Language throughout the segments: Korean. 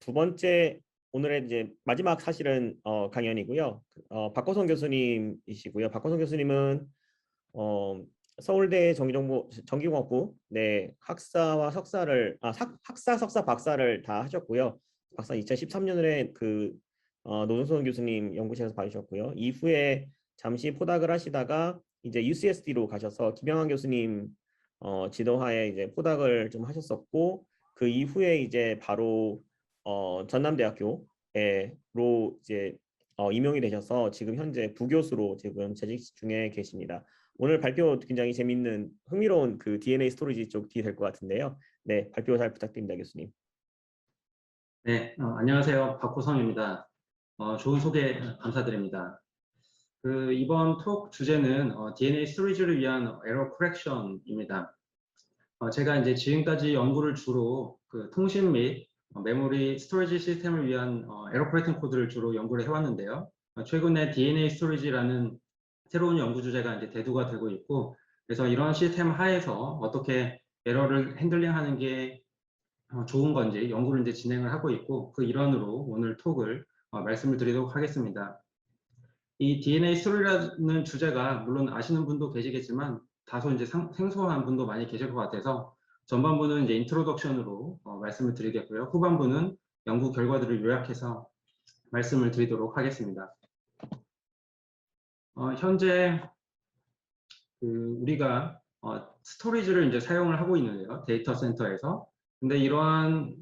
두 번째 오늘의 이제 마지막 사실은 강연이고요. 박호성 교수님이시고요. 박호성 교수님은 어, 서울대 전기공학부 네 학사와 석사를 학사 석사 박사를 다 하셨고요. 박사 2013년에 노준son 교수님 연구실에서 받으셨고요. 이후에 잠시 포닥을 하시다가 이제 UCSD로 가셔서 김영환 교수님 지도하에 이제 포닥을 좀 하셨었고, 그 이후에 이제 바로 전남대학교로 이제 임용이 되셔서 지금 현재 부교수로 지금 재직 중에 계십니다. 오늘 발표 굉장히 재밌는 흥미로운 그 DNA 스토리지 쪽이 될 것 같은데요. 네, 발표 잘 부탁드립니다, 교수님. 네, 안녕하세요. 박호성입니다. 좋은 소개 감사드립니다. 이번 톡 주제는 DNA 스토리지를 위한 에러 커렉션입니다. 제가 이제 지금까지 연구를 주로 통신 및 메모리 스토리지 시스템을 위한 에러 커렉팅 코드를 주로 연구를 해왔는데요. 최근에 DNA 스토리지라는 새로운 연구 주제가 이제 대두가 되고 있고, 그래서 이런 시스템 하에서 어떻게 에러를 핸들링하는 게 좋은 건지 연구를 이제 진행을 하고 있고, 그 일환으로 오늘 톡을 말씀을 드리도록 하겠습니다. 이 DNA 스토리라는 주제가 물론 아시는 분도 계시겠지만 다소 이제 생소한 분도 많이 계실 것 같아서 전반부는 이제 인트로덕션으로 말씀을 드리겠고요. 후반부는 연구 결과들을 요약해서 말씀을 드리도록 하겠습니다. 현재 우리가 스토리지를 이제 사용을 하고 있는데요. 데이터 센터에서. 근데 이러한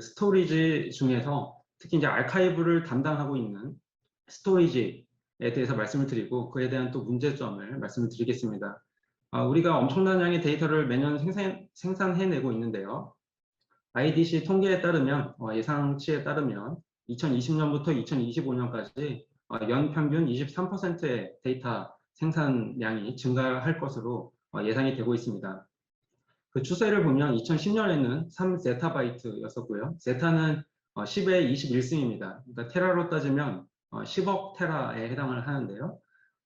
스토리지 중에서 특히 이제 아카이브를 담당하고 있는 스토리지에 대해서 말씀을 드리고 그에 대한 또 문제점을 말씀을 드리겠습니다. 우리가 엄청난 양의 데이터를 매년 생산해내고 있는데요. IDC 통계에 따르면 예상치에 따르면 2020년부터 2025년까지 연평균 23%의 데이터 생산량이 증가할 것으로 예상이 되고 있습니다. 그 추세를 보면 2010년에는 3제타바이트였었고요. 제타는 10의 21승입니다. 그러니까 테라로 따지면 10억 테라에 해당을 하는데요.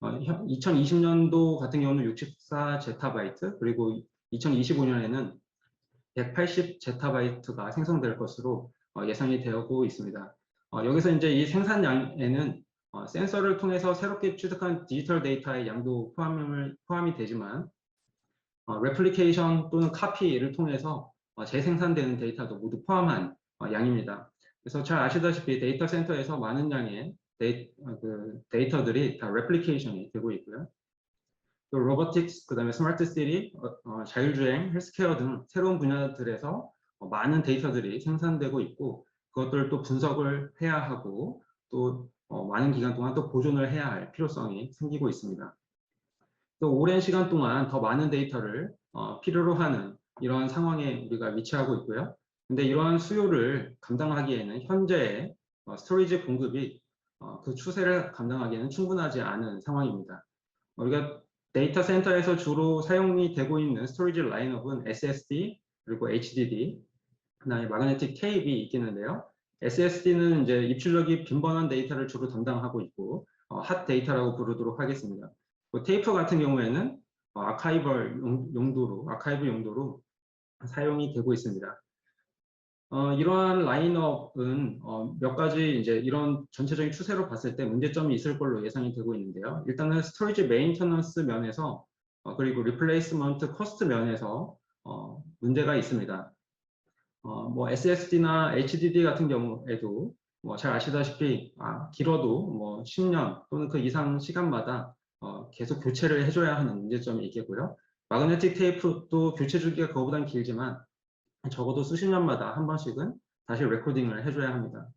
2020년도 같은 경우는 64제타바이트, 그리고 2025년에는 180제타바이트가 생성될 것으로 예상이 되고 있습니다. 여기서 이제 이 생산량에는 센서를 통해서 새롭게 취득한 디지털 데이터의 양도 포함이 되지만 레플리케이션 또는 카피를 통해서 재생산되는 데이터도 모두 포함한 양입니다. 그래서 잘 아시다시피 데이터 센터에서 많은 양의 데이터들이 다 레플리케이션이 되고 있고요. 또 로보틱스, 그 다음에 스마트 시티, 자율주행, 헬스케어 등 새로운 분야들에서 많은 데이터들이 생산되고 있고 그것들을 또 분석을 해야 하고 또 많은 기간 동안 또 보존을 해야 할 필요성이 생기고 있습니다. 또 오랜 시간 동안 더 많은 데이터를 필요로 하는 이러한 상황에 우리가 위치하고 있고요. 근데 이러한 수요를 감당하기에는 현재의 스토리지 공급이 그 추세를 감당하기에는 충분하지 않은 상황입니다. 우리가 데이터 센터에서 주로 사용이 되고 있는 스토리지 라인업은 SSD, 그리고 HDD, 그다음에 마그네틱 테이프이 있겠는데요. SSD는 이제 입출력이 빈번한 데이터를 주로 담당하고 있고 핫 데이터라고 부르도록 하겠습니다. 테이프 같은 경우에는 아카이브 용도로 사용이 되고 있습니다. 이러한 라인업은 몇 가지 이제 이런 전체적인 추세로 봤을 때 문제점이 있을 걸로 예상이 되고 있는데요. 일단은 스토리지 메인터넌스 면에서 그리고 리플레이스먼트 코스트 면에서 문제가 있습니다. 뭐 SSD나 HDD 같은 경우에도 뭐 잘 아시다시피 길어도 뭐 10년 또는 그 이상 시간마다 계속 교체를 해줘야 하는 문제점이 있겠고요. 마그네틱 테이프도 교체 주기가 그거보다는 길지만 적어도 수십 년마다 한 번씩은 다시 레코딩을 해줘야 합니다.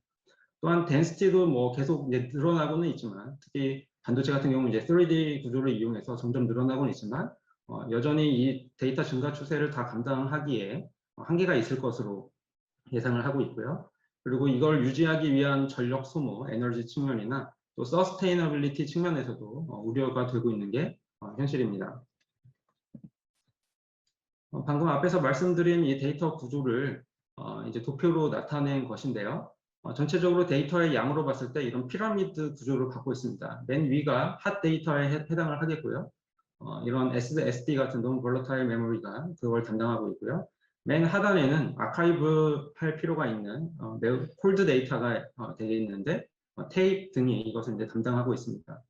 또한 덴시티도 뭐 계속 늘어나고는 있지만 특히 반도체 같은 경우는 이제 3D 구조를 이용해서 점점 늘어나고는 있지만 여전히 이 데이터 증가 추세를 다 감당하기에 한계가 있을 것으로 예상을 하고 있고요. 그리고 이걸 유지하기 위한 전력 소모, 에너지 측면이나 또 서스테이너빌리티 측면에서도 우려가 되고 있는 게 현실입니다. 방금 앞에서 말씀드린 이 데이터 구조를 이제 도표로 나타낸 것인데요. 전체적으로 데이터의 양으로 봤을 때 이런 피라미드 구조를 갖고 있습니다. 맨 위가 핫 데이터에 해당을 하겠고요. 이런 SSD 같은 non volatile memory가 그걸 담당하고 있고요. 맨 하단에는 아카이브 할 필요가 있는 매우 콜드 데이터가 되어 있는데 테이프 등이 이것을 이제 담당하고 있습니다.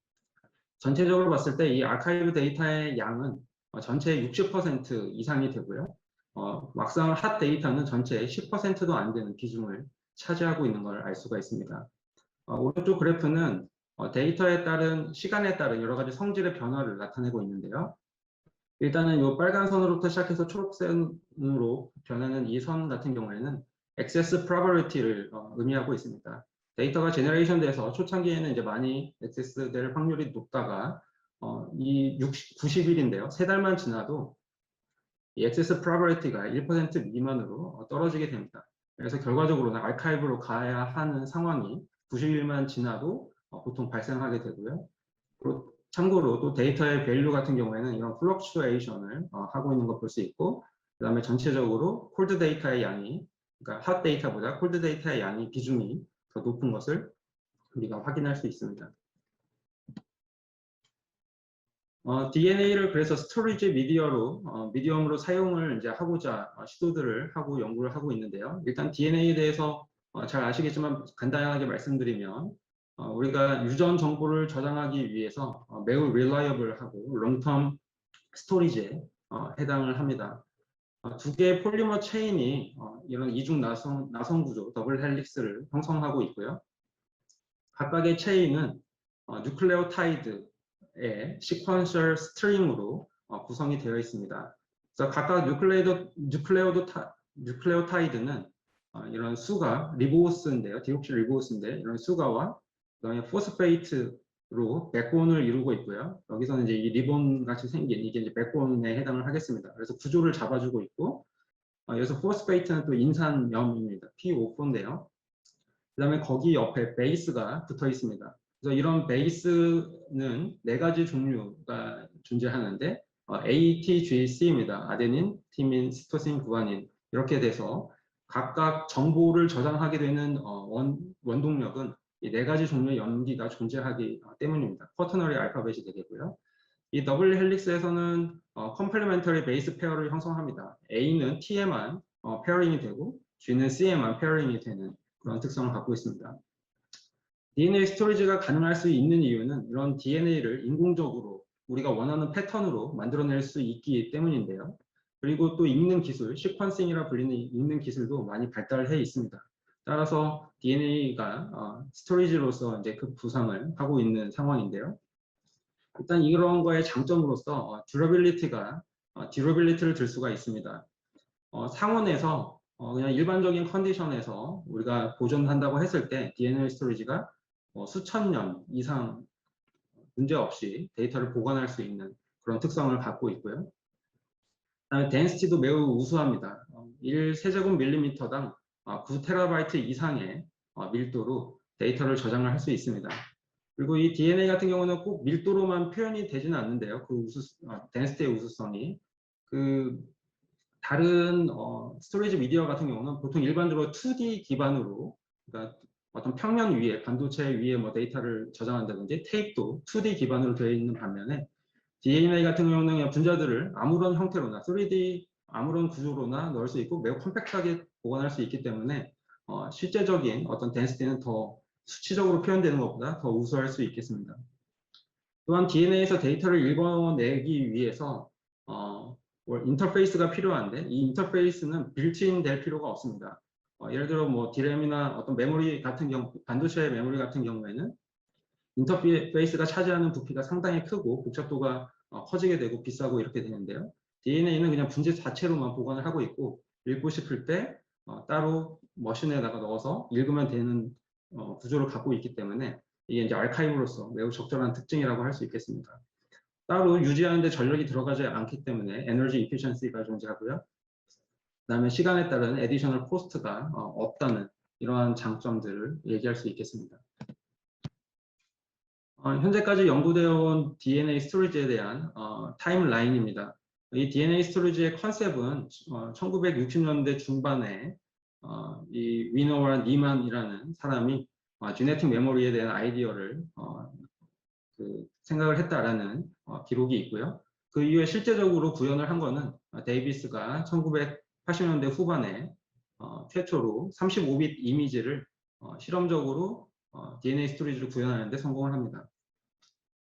전체적으로 봤을 때 이 아카이브 데이터의 양은 전체의 60% 이상이 되고요. 막상 핫 데이터는 전체의 10%도 안 되는 비중을 차지하고 있는 걸 알 수가 있습니다. 오른쪽 그래프는 데이터에 따른 시간에 따른 여러 가지 성질의 변화를 나타내고 있는데요. 일단은 이 빨간 선으로부터 시작해서 초록선으로 변하는 이 선 같은 경우에는 액세스 프로버비리티를 의미하고 있습니다. 데이터가 제너레이션 돼서 초창기에는 이제 많이 액세스 될 확률이 높다가 이 90일인데요. 3달만 지나도 이 액세스 프로버비리티가 1% 미만으로 떨어지게 됩니다. 그래서 결과적으로는 아카이브로 가야 하는 상황이 90일만 지나도 보통 발생하게 되고요. 참고로 또 데이터의 밸류 같은 경우에는 이런 플럭추에이션을 하고 있는 거 볼 수 있고, 그 다음에 전체적으로 콜드 데이터의 양이, 그러니까 핫 데이터보다 콜드 데이터의 양이 비중이 더 높은 것을 우리가 확인할 수 있습니다. DNA를 그래서 스토리지 미디엄으로 사용을 이제 하고자 시도들을 하고 연구를 하고 있는데요. 일단 DNA에 대해서 잘 아시겠지만 간단하게 말씀드리면 우리가 유전 정보를 저장하기 위해서 매우 reliable하고 롱텀 스토리지에 해당을 합니다. 두 개의 폴리머 체인이 이런 이중 나선 구조 더블 헬릭스를 형성하고 있고요. 각각의 체인은 뉴클레오타이드의 시퀀셜 스트링으로 구성이 되어 있습니다. 그래서 각각 뉴클레오타이드는 이런 수가 리보스인데요. 디옥시 리보스인데 이런 수가와 그다음에 포스페이트로 백본을 이루고 있고요. 여기서는 이제 이 리본 같이 생긴 이게 이제 백본에 해당을 하겠습니다. 그래서 구조를 잡아주고 있고 여기서 포스페이트는 또 인산염입니다. P5인데요. 그 다음에 거기 옆에 베이스가 붙어 있습니다. 그래서 이런 베이스는 4가지 종류가 존재하는데 ATGC입니다. 아데닌, 티민, 시토신, 구아닌 이렇게 돼서 각각 정보를 저장하게 되는 원동력은 이 4가지 종류의 염기가 존재하기 때문입니다. 쿼터너리 알파벳이 되겠고요. 이 더블 헬릭스에서는 컴플리멘터리 베이스 페어를 형성합니다. A는 T에만 페어링이 되고 G는 C에만 페어링이 되는 그런 특성을 갖고 있습니다. DNA 스토리지가 가능할 수 있는 이유는 이런 DNA를 인공적으로 우리가 원하는 패턴으로 만들어낼 수 있기 때문인데요. 그리고 또 읽는 기술, 시퀀싱이라 불리는 읽는 기술도 많이 발달해 있습니다. 따라서 DNA가 스토리지로서 이제 그 부상을 하고 있는 상황인데요. 일단 이런 거의 장점으로서 듀러빌리티를 들 수가 있습니다. 상온에서 그냥 일반적인 컨디션에서 우리가 보존한다고 했을 때 DNA 스토리지가 수천 년 이상 문제없이 데이터를 보관할 수 있는 그런 특성을 갖고 있고요. 그다음에 덴시티도 매우 우수합니다. 1세제곱 밀리미터당 9테라바이트 이상의 밀도로 데이터를 저장을 할 수 있습니다. 그리고 이 DNA 같은 경우는 꼭 밀도로만 표현이 되지는 않는데요. 그 덴시티의 우수성이 다른 스토리지 미디어 같은 경우는 보통 일반적으로 2D 기반으로, 그러니까 어떤 평면 위에 반도체 위에 뭐 데이터를 저장한다든지 테이프도 2D 기반으로 되어 있는 반면에 DNA 같은 경우는 그냥 분자들을 아무런 형태로나 3D 아무런 구조로나 넣을 수 있고 매우 컴팩트하게 보관할 수 있기 때문에 실제적인 어떤 덴시티는 더 수치적으로 표현되는 것보다 더 우수할 수 있겠습니다. 또한 DNA에서 데이터를 읽어내기 위해서 인터페이스가 필요한데 이 인터페이스는 빌트인 될 필요가 없습니다. 예를 들어 뭐 DRAM이나 어떤 메모리 같은 경우, 반도체 메모리 같은 경우에는 인터페이스가 차지하는 부피가 상당히 크고 복잡도가 커지게 되고 비싸고 이렇게 되는데요. DNA는 그냥 분자 자체로만 보관을 하고 있고 읽고 싶을 때 따로 머신에다가 넣어서 읽으면 되는 구조를 갖고 있기 때문에 이게 이제 아카이브로서 매우 적절한 특징이라고 할 수 있겠습니다. 따로 유지하는데 전력이 들어가지 않기 때문에 에너지 이피션시가 존재하고요. 그다음에 시간에 따른 에디셔널 코스트가 없다는 이러한 장점들을 얘기할 수 있겠습니다. 현재까지 연구되어 온 DNA 스토리지에 대한 타임라인입니다. 이 DNA 스토리지의 컨셉은 1960년대 중반에 이 위너와 니만이라는 사람이 지네틱 메모리에 대한 아이디어를 생각을 했다라는 기록이 있고요. 그 이후에 실제적으로 구현을 한 거는 데이비스가 80년대 후반에 최초로 35빗 이미지를 실험적으로 DNA 스토리지로 구현하는 데 성공을 합니다.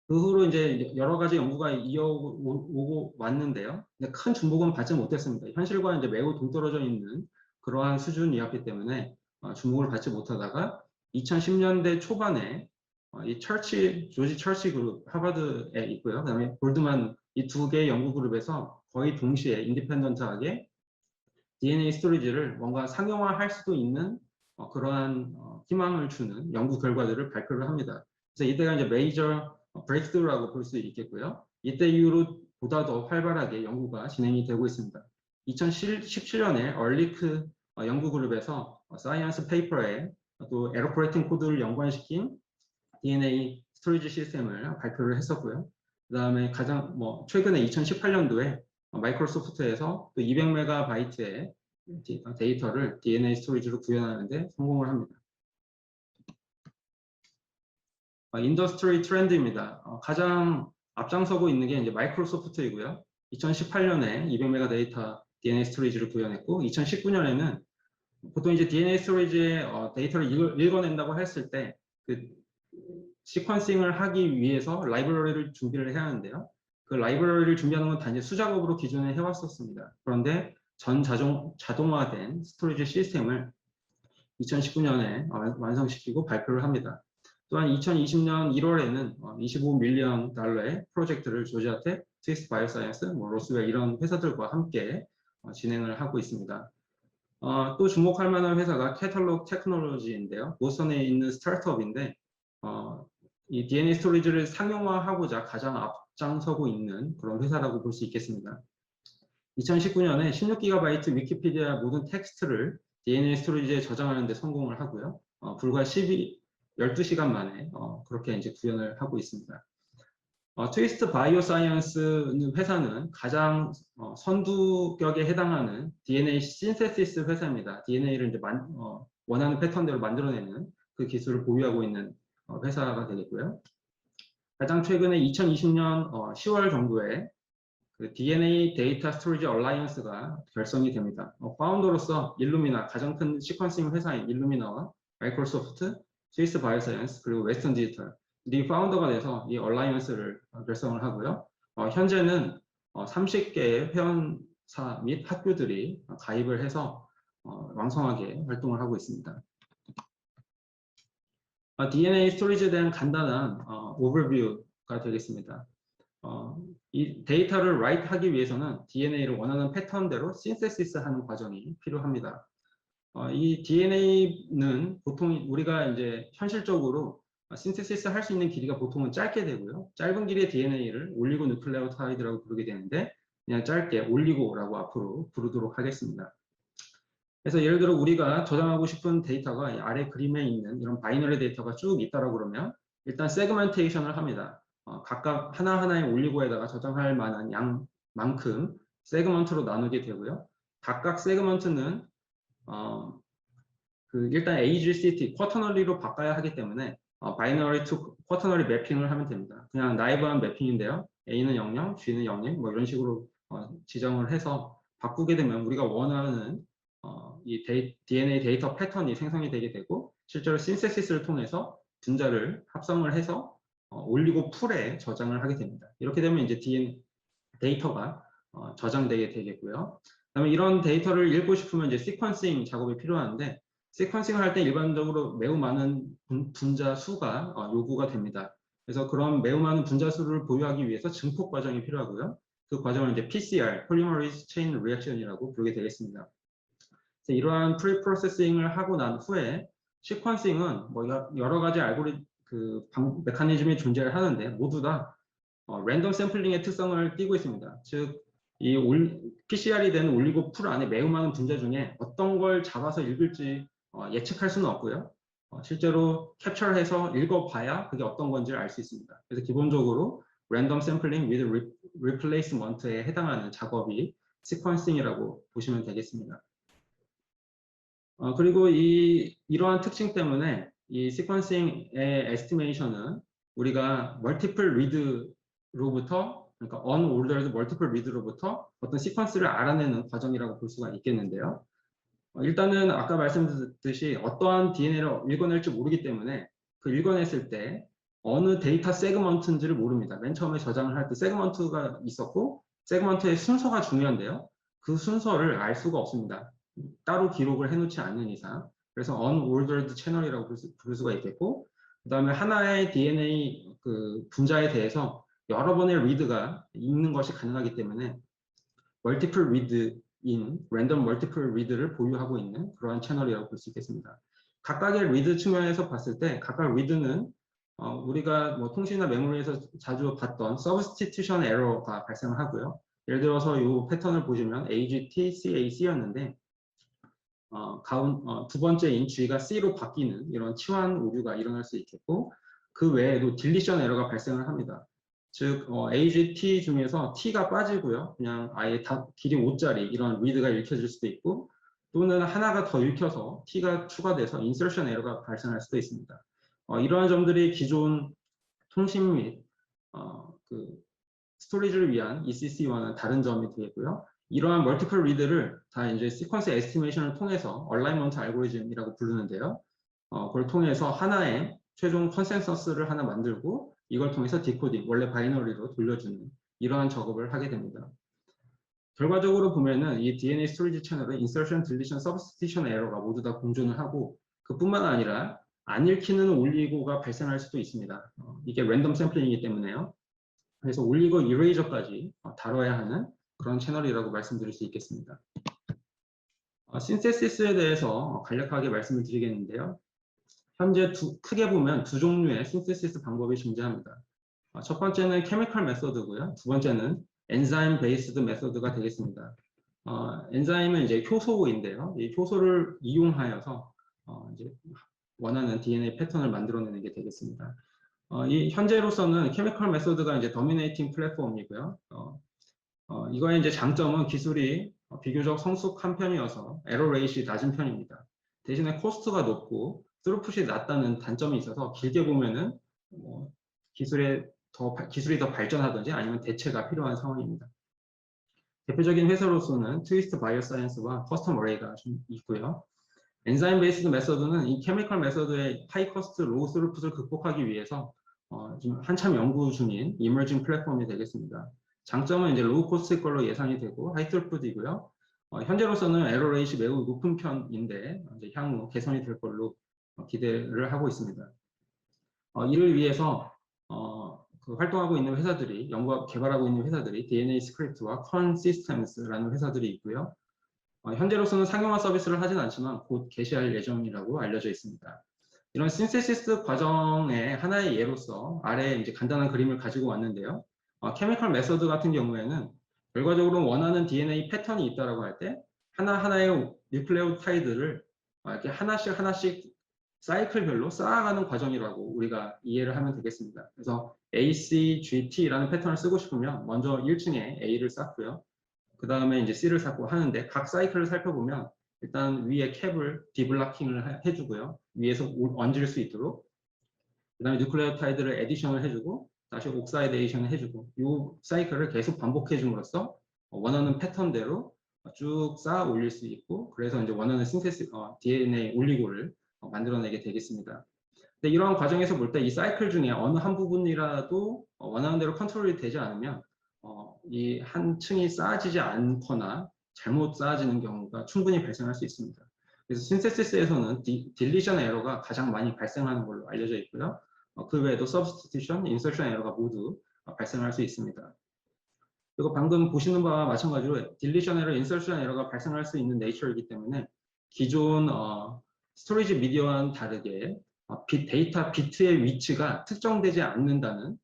그 후로 이제 여러 가지 연구가 이어오고 왔는데요. 근데 큰 주목은 받지 못했습니다. 현실과 이제 매우 동떨어져 있는 그러한 수준이었기 때문에 주목을 받지 못하다가 2010년대 초반에 이 조지 철치 그룹, 하버드에 있고요. 그다음에 골드만, 이 두 개의 연구 그룹에서 거의 동시에 인디펜던트하게 DNA 스토리지를 뭔가 상용화할 수도 있는 그러한 희망을 주는 연구 결과들을 발표를 합니다. 그래서 이때가 이제 메이저 브레이크스루라고 볼 수 있겠고요. 이때 이후로 보다 더 활발하게 연구가 진행이 되고 있습니다. 2017년에 얼리크 연구 그룹에서 사이언스 페이퍼에 또 에러퍼레이팅 코드를 연관시킨 DNA 스토리지 시스템을 발표를 했었고요. 그 다음에 가장 최근에 2018년도에 마이크로소프트에서 또 200MB의 데이터를 DNA 스토리지로 구현하는 데 성공을 합니다. 인더스트리 트렌드입니다. 가장 앞장서고 있는 게 이제 마이크로소프트이고요. 2018년에 200MB 데이터 DNA 스토리지를 구현했고, 2019년에는 보통 이제 DNA 스토리지의 데이터를 읽어낸다고 했을 때 그 시퀀싱을 하기 위해서 라이브러리를 준비를 해야 하는데요. 그 라이브러리를 준비하는 건 단지 수작업으로 기존에 해왔었습니다. 그런데 전 자동화된 스토리지 시스템을 2019년에 완성시키고 발표를 합니다. 또한 2020년 1월에는 25 밀리언 달러의 프로젝트를 조지아텍, 트위스트 바이오사이언스, 로스웰 이런 회사들과 함께 진행을 하고 있습니다. 또 주목할 만한 회사가 캐탈로그 테크놀로지인데요. 보스턴에 있는 스타트업인데 이 DNA 스토리지를 상용화하고자 가장 앞장서고 있는 그런 회사라고 볼 수 있겠습니다. 2019년에 16GB 위키피디아 모든 텍스트를 DNA 스토리지에 저장하는 데 성공을 하고요. 불과 12시간 만에 그렇게 이제 구현을 하고 있습니다. 트위스트 바이오사이언스 회사는 가장 선두격에 해당하는 DNA 신세시스 회사입니다. DNA를 이제 원하는 패턴대로 만들어내는 그 기술을 보유하고 있는 회사가 되겠고요. 가장 최근에 2020년 10월 정도에 그 DNA 데이터 스토리지 얼라이언스가 결성이 됩니다. 파운더로서 일루미나, 가장 큰 시퀀싱 회사인 일루미나와 마이크로소프트, 스위스 바이오사이언스, 그리고 웨스턴 디지털 이 파운더가 돼서 이 얼라이언스를 결성을 하고요. 현재는 30개의 회원사 및 학교들이 가입을 해서 왕성하게 활동을 하고 있습니다. DNA 스토리지에 대한 간단한 오버뷰가 되겠습니다. 이 데이터를 write 하기 위해서는 DNA를 원하는 패턴대로 신세시스 하는 과정이 필요합니다. 이 DNA는 보통 우리가 이제 현실적으로 신세시스 할 수 있는 길이가 보통은 짧게 되고요. 짧은 길이의 DNA를 올리고누클레오타이드라고 부르게 되는데 그냥 짧게 올리고라고 앞으로 부르도록 하겠습니다. 그래서 예를 들어 우리가 저장하고 싶은 데이터가 아래 그림에 있는 이런 바이너리 데이터가 쭉 있다라고 그러면 일단 세그멘테이션을 합니다. 각각 하나하나의 올리고에다가 저장할 만한 양만큼 세그먼트로 나누게 되고요. 각각 세그먼트는 일단 AGCT, 쿼터널리로 바꿔야 하기 때문에 바이너리 투 쿼터널리 매핑을 하면 됩니다. 그냥 나이브한 매핑인데요. A는 00, G는 01, 뭐 이런 식으로 지정을 해서 바꾸게 되면 우리가 원하는 이 DNA 데이터 패턴이 생성이 되게 되고 실제로 신세시스를 통해서 분자를 합성을 해서 올리고 풀에 저장을 하게 됩니다. 이렇게 되면 이제 DNA 데이터가 저장되게 되겠고요. 그다음에 이런 데이터를 읽고 싶으면 이제 시퀀싱 작업이 필요한데 시퀀싱을 할 때 일반적으로 매우 많은 분자 수가 요구가 됩니다. 그래서 그런 매우 많은 분자 수를 보유하기 위해서 증폭 과정이 필요하고요. 그 과정을 이제 PCR, Polymerase Chain Reaction이라고 부르게 되겠습니다. 이러한 프리프로세싱을 하고 난 후에 시퀀싱은 뭐 여러 가지 메커니즘이 존재를 하는데 모두 다 랜덤 샘플링의 특성을 띠고 있습니다. 즉, 이 PCR이 된 올리고 풀 안에 매우 많은 분자 중에 어떤 걸 잡아서 읽을지 예측할 수는 없고요. 실제로 캡처해서 읽어봐야 그게 어떤 건지를 알 수 있습니다. 그래서 기본적으로 랜덤 샘플링 with replacement에 해당하는 작업이 시퀀싱이라고 보시면 되겠습니다. 그리고 이러한 특징 때문에 이 시퀀싱의 에스티메이션은 우리가 멀티플 리드로부터 그러니까 unordered multiple read로부터 어떤 시퀀스를 알아내는 과정이라고 볼 수가 있겠는데요. 일단은 아까 말씀드렸듯이 어떠한 DNA를 읽어낼지 모르기 때문에 그 읽어냈을 때 어느 데이터 세그먼트인지를 모릅니다. 맨 처음에 저장을 할 때 세그먼트가 있었고 세그먼트의 순서가 중요한데요. 그 순서를 알 수가 없습니다. 따로 기록을 해놓지 않는 이상. 그래서 unordered 채널이라고 부를 수가 있겠고, 그 다음에 하나의 DNA 그 분자에 대해서 여러 번의 read가 읽는 것이 가능하기 때문에 multiple read인 random multiple read를 보유하고 있는 그러한 채널이라고 볼 수 있겠습니다. 각각의 read 측면에서 봤을 때 각각 read는 우리가 뭐 통신이나 메모리에서 자주 봤던 substitution error가 발생을 하고요. 예를 들어서 이 패턴을 보시면 AGT, CAC였는데 두 번째인 G가 C로 바뀌는 이런 치환 오류가 일어날 수 있겠고, 그 외에도 딜리션 에러가 발생을 합니다. 즉 AGT 중에서 T가 빠지고요. 그냥 아예 길이 5짜리 이런 read가 읽혀질 수도 있고, 또는 하나가 더 읽혀서 T가 추가돼서 insertion 에러가 발생할 수도 있습니다. 이러한 점들이 기존 통신 및 그 스토리지를 위한 ECC와는 다른 점이 되겠고요. 이러한 멀티플 리드를 다 이제 시퀀스 에스티메이션을 통해서 얼라이먼트 알고리즘이라고 부르는데요. 그걸 통해서 하나의 최종 컨센서스를 하나 만들고 이걸 통해서 디코딩, 원래 바이너리로 돌려주는 이러한 작업을 하게 됩니다. 결과적으로 보면은 이 DNA 스토리지 채널은 insertion, deletion, substitution 에러가 모두 다 공존을 하고, 그뿐만 아니라 안 읽히는 올리고가 발생할 수도 있습니다. 이게 랜덤 샘플링이기 때문에요. 그래서 올리고 이레이저까지 다뤄야 하는 그런 채널이라고 말씀드릴 수 있겠습니다. 신세시스에 대해서 간략하게 말씀을 드리겠는데요. 현재 크게 보면 두 종류의 신세시스 방법이 존재합니다. 첫 번째는 케미컬 메소드고요. 두 번째는 엔자임 베이스드 메소드가 되겠습니다. 엔자임은 이제 효소인데요. 이 효소를 이용하여서 이제 원하는 DNA 패턴을 만들어내는 게 되겠습니다. 이 현재로서는 케미컬 메소드가 이제 도미네이팅 플랫폼이고요. 이거의 이제 장점은 기술이 비교적 성숙한 편이어서 에러 레이시 낮은 편입니다. 대신에 코스트가 높고 스루풋이 낮다는 단점이 있어서 길게 보면은 기술이 더 발전하든지 아니면 대체가 필요한 상황입니다. 대표적인 회사로서는 트위스트 바이오사이언스와 커스텀 어레이가 좀 있고요. 엔자임 베이스드 메소드는 이 케미컬 메소드의 하이 커스트 로우 스루풋을 극복하기 위해서 지금 한참 연구 중인 이머징 플랫폼이 되겠습니다. 장점은 이제 로우 코스트일 걸로 예상이 되고 하이 스루풋이고요. 현재로서는 에러 레이시 매우 높은 편인데 이제 향후 개선이 될 걸로 기대를 하고 있습니다. 이를 위해서 활동하고 있는 회사들이, 연구하고 개발하고 있는 회사들이 DNA 스크립트와 Con Systems라는 회사들이 있고요. 현재로서는 상용화 서비스를 하진 않지만 곧 개시할 예정이라고 알려져 있습니다. 이런 신세시스 과정의 하나의 예로서 아래에 이제 간단한 그림을 가지고 왔는데요. 케미컬 메소드 같은 경우에는 결과적으로 원하는 DNA 패턴이 있다라고 할 때 하나하나의 뉴클레오타이드를 이렇게 하나씩 사이클별로 쌓아가는 과정이라고 우리가 이해를 하면 되겠습니다. 그래서 ACGT라는 패턴을 쓰고 싶으면 먼저 1층에 A를 쌓고요. 그 다음에 이제 C를 쌓고 하는데 각 사이클을 살펴보면 일단 위에 캡을 디블락킹을 해주고요. 위에서 얹을 수 있도록. 그 다음에 뉴클레오타이드를 에디션을 해주고 다시 옥사이데이션을 해주고 이 사이클을 계속 반복해 줌으로써 원하는 패턴대로 쭉 쌓아 올릴 수 있고, 그래서 이제 원하는 DNA 올리고를 만들어내게 되겠습니다. 근데 이러한 과정에서 볼 때 이 사이클 중에 어느 한 부분이라도 원하는 대로 컨트롤이 되지 않으면 이 한 층이 쌓아지지 않거나 잘못 쌓아지는 경우가 충분히 발생할 수 있습니다. 그래서 신세시스에서는 딜리션 에러가 가장 많이 발생하는 걸로 알려져 있고요. 그 외에도 substitution, insertion 에러가 모두 발생할 수 있습니다. 그리고 방금 보시는 바와 마찬가지로 딜리션 에러, 인서션 에러가 발생할 수 있는 네이처이기 때문에 기존 스토리지 미디어와는 다르게 데이터 비트의 위치가 특정되지 않는다는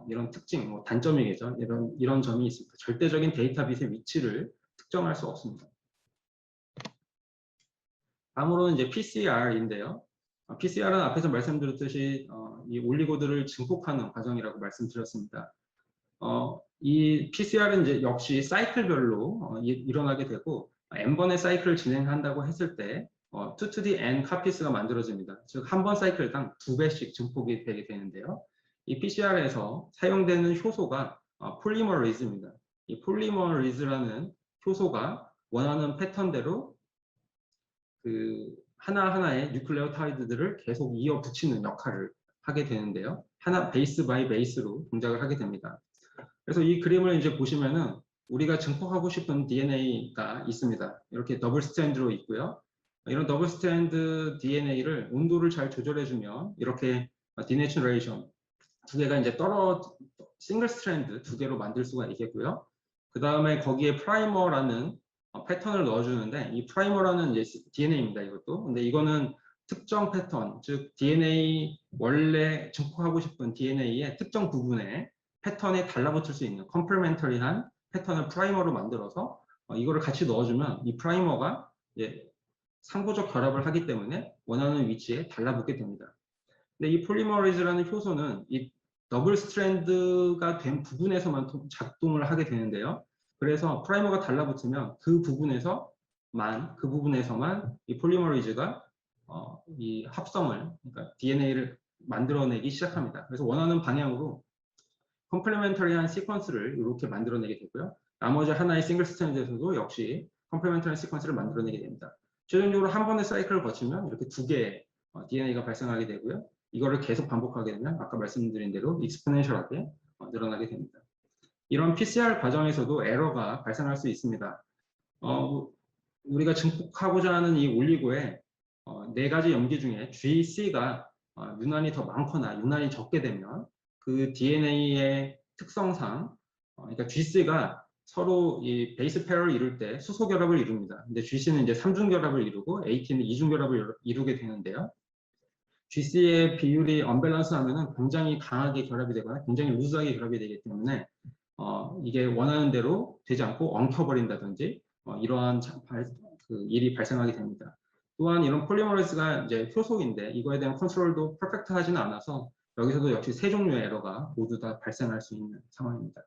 이런 특징, 단점이겠죠. 이런 점이 있습니다. 절대적인 데이터 bit의 위치를 특정할 수 없습니다. 다음으로는 이제 PCR인데요. PCR은 앞에서 말씀드렸듯이 이 올리고들을 증폭하는 과정이라고 말씀드렸습니다. 이 PCR은 이제 역시 사이클별로 일어나게 되고 n번의 사이클을 진행한다고 했을 때 2 to the n 카피스가 만들어집니다. 즉 한 번 사이클당 2배씩 증폭이 되게 되는데요. 이 PCR에서 사용되는 효소가 폴리머레이즈입니다. 이 폴리머레이즈라는 효소가 원하는 패턴대로 그 하나하나의 뉴클레오타이드들을 계속 이어 붙이는 역할을 하게 되는데요. 하나 베이스 바이 베이스로 동작을 하게 됩니다. 그래서 이 그림을 이제 보시면은 우리가 증폭하고 싶은 DNA가 있습니다. 이렇게 더블 스트랜드로 있고요. 이런 더블 스트랜드 DNA를 온도를 잘 조절해주면 이렇게 디내추레이션 두 개가 이제 싱글 스트랜드 두 개로 만들 수가 있겠고요. 그 다음에 거기에 프라이머라는 패턴을 넣어주는데 이 프라이머라는 이제 DNA입니다. 이것도. 근데 이거는 특정 패턴, 즉 DNA 원래 증폭하고 싶은 DNA의 특정 부분에 패턴에 달라붙을 수 있는 컴플레멘터리한 패턴을 프라이머로 만들어서 이거를 같이 넣어주면 이 프라이머가 이제 상부적 결합을 하기 때문에 원하는 위치에 달라붙게 됩니다. 근데 이 폴리머레이즈라는 효소는 이 더블 스트랜드가 된 부분에서만 작동을 하게 되는데요. 그래서 프라이머가 달라붙으면 그 부분에서만 이 폴리머레이즈가 이 합성을, 그러니까 DNA를 만들어내기 시작합니다. 그래서 원하는 방향으로 컴플레멘터리한 시퀀스를 이렇게 만들어내게 되고요. 나머지 하나의 싱글 스트랜드에서도 역시 컴플레멘터리한 시퀀스를 만들어내게 됩니다. 최종적으로 한 번의 사이클을 거치면 이렇게 두 개의 DNA가 발생하게 되고요. 이거를 계속 반복하게 되면 아까 말씀드린 대로 익스포넨셜하게 늘어나게 됩니다. 이런 PCR 과정에서도 에러가 발생할 수 있습니다. 우리가 증폭하고자 하는 이 올리고에 네 가지 염기 중에 GC가 유난히 더 많거나 유난히 적게 되면 그 DNA의 특성상 그러니까 GC가 서로 이 베이스 페어를 이룰 때 수소 결합을 이룹니다. 근데 GC는 이제 3중 결합을 이루고 AT는 2중 결합을 이루게 되는데요. GC의 비율이 언밸런스 하면은 굉장히 강하게 결합이 되거나 굉장히 루즈하게 결합이 되기 때문에 이게 원하는 대로 되지 않고 엉켜버린다든지 이러한 일이 발생하게 됩니다. 또한 이런 폴리머레이즈가 이제 효소인데 이거에 대한 컨트롤도 퍼펙트하지는 않아서 여기서도 역시 세 종류의 에러가 모두 다 발생할 수 있는 상황입니다.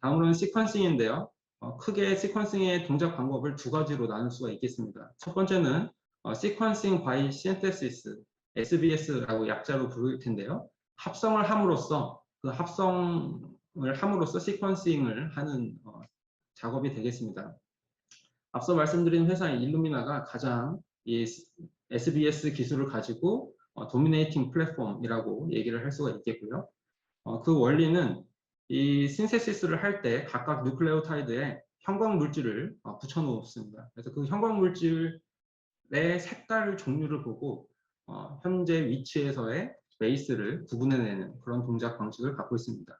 다음으로는 시퀀싱인데요. 크게 시퀀싱의 동작 방법을 두 가지로 나눌 수가 있겠습니다. 첫 번째는 Sequencing by Synthesis, SBS라고 약자로 부를 텐데요. 합성을 함으로써 시퀀싱을 하는 작업이 되겠습니다. 앞서 말씀드린 회사인 일루미나가 가장 이 SBS 기술을 가지고 도미네이팅 플랫폼이라고 얘기를 할 수가 있겠고요. 그 원리는 이 신세시스를 할 때 각각 뉴클레오타이드에 형광 물질을 붙여 놓습니다. 그래서 그 형광 물질의 색깔 종류를 보고 현재 위치에서의 베이스를 구분해내는 그런 동작 방식을 갖고 있습니다.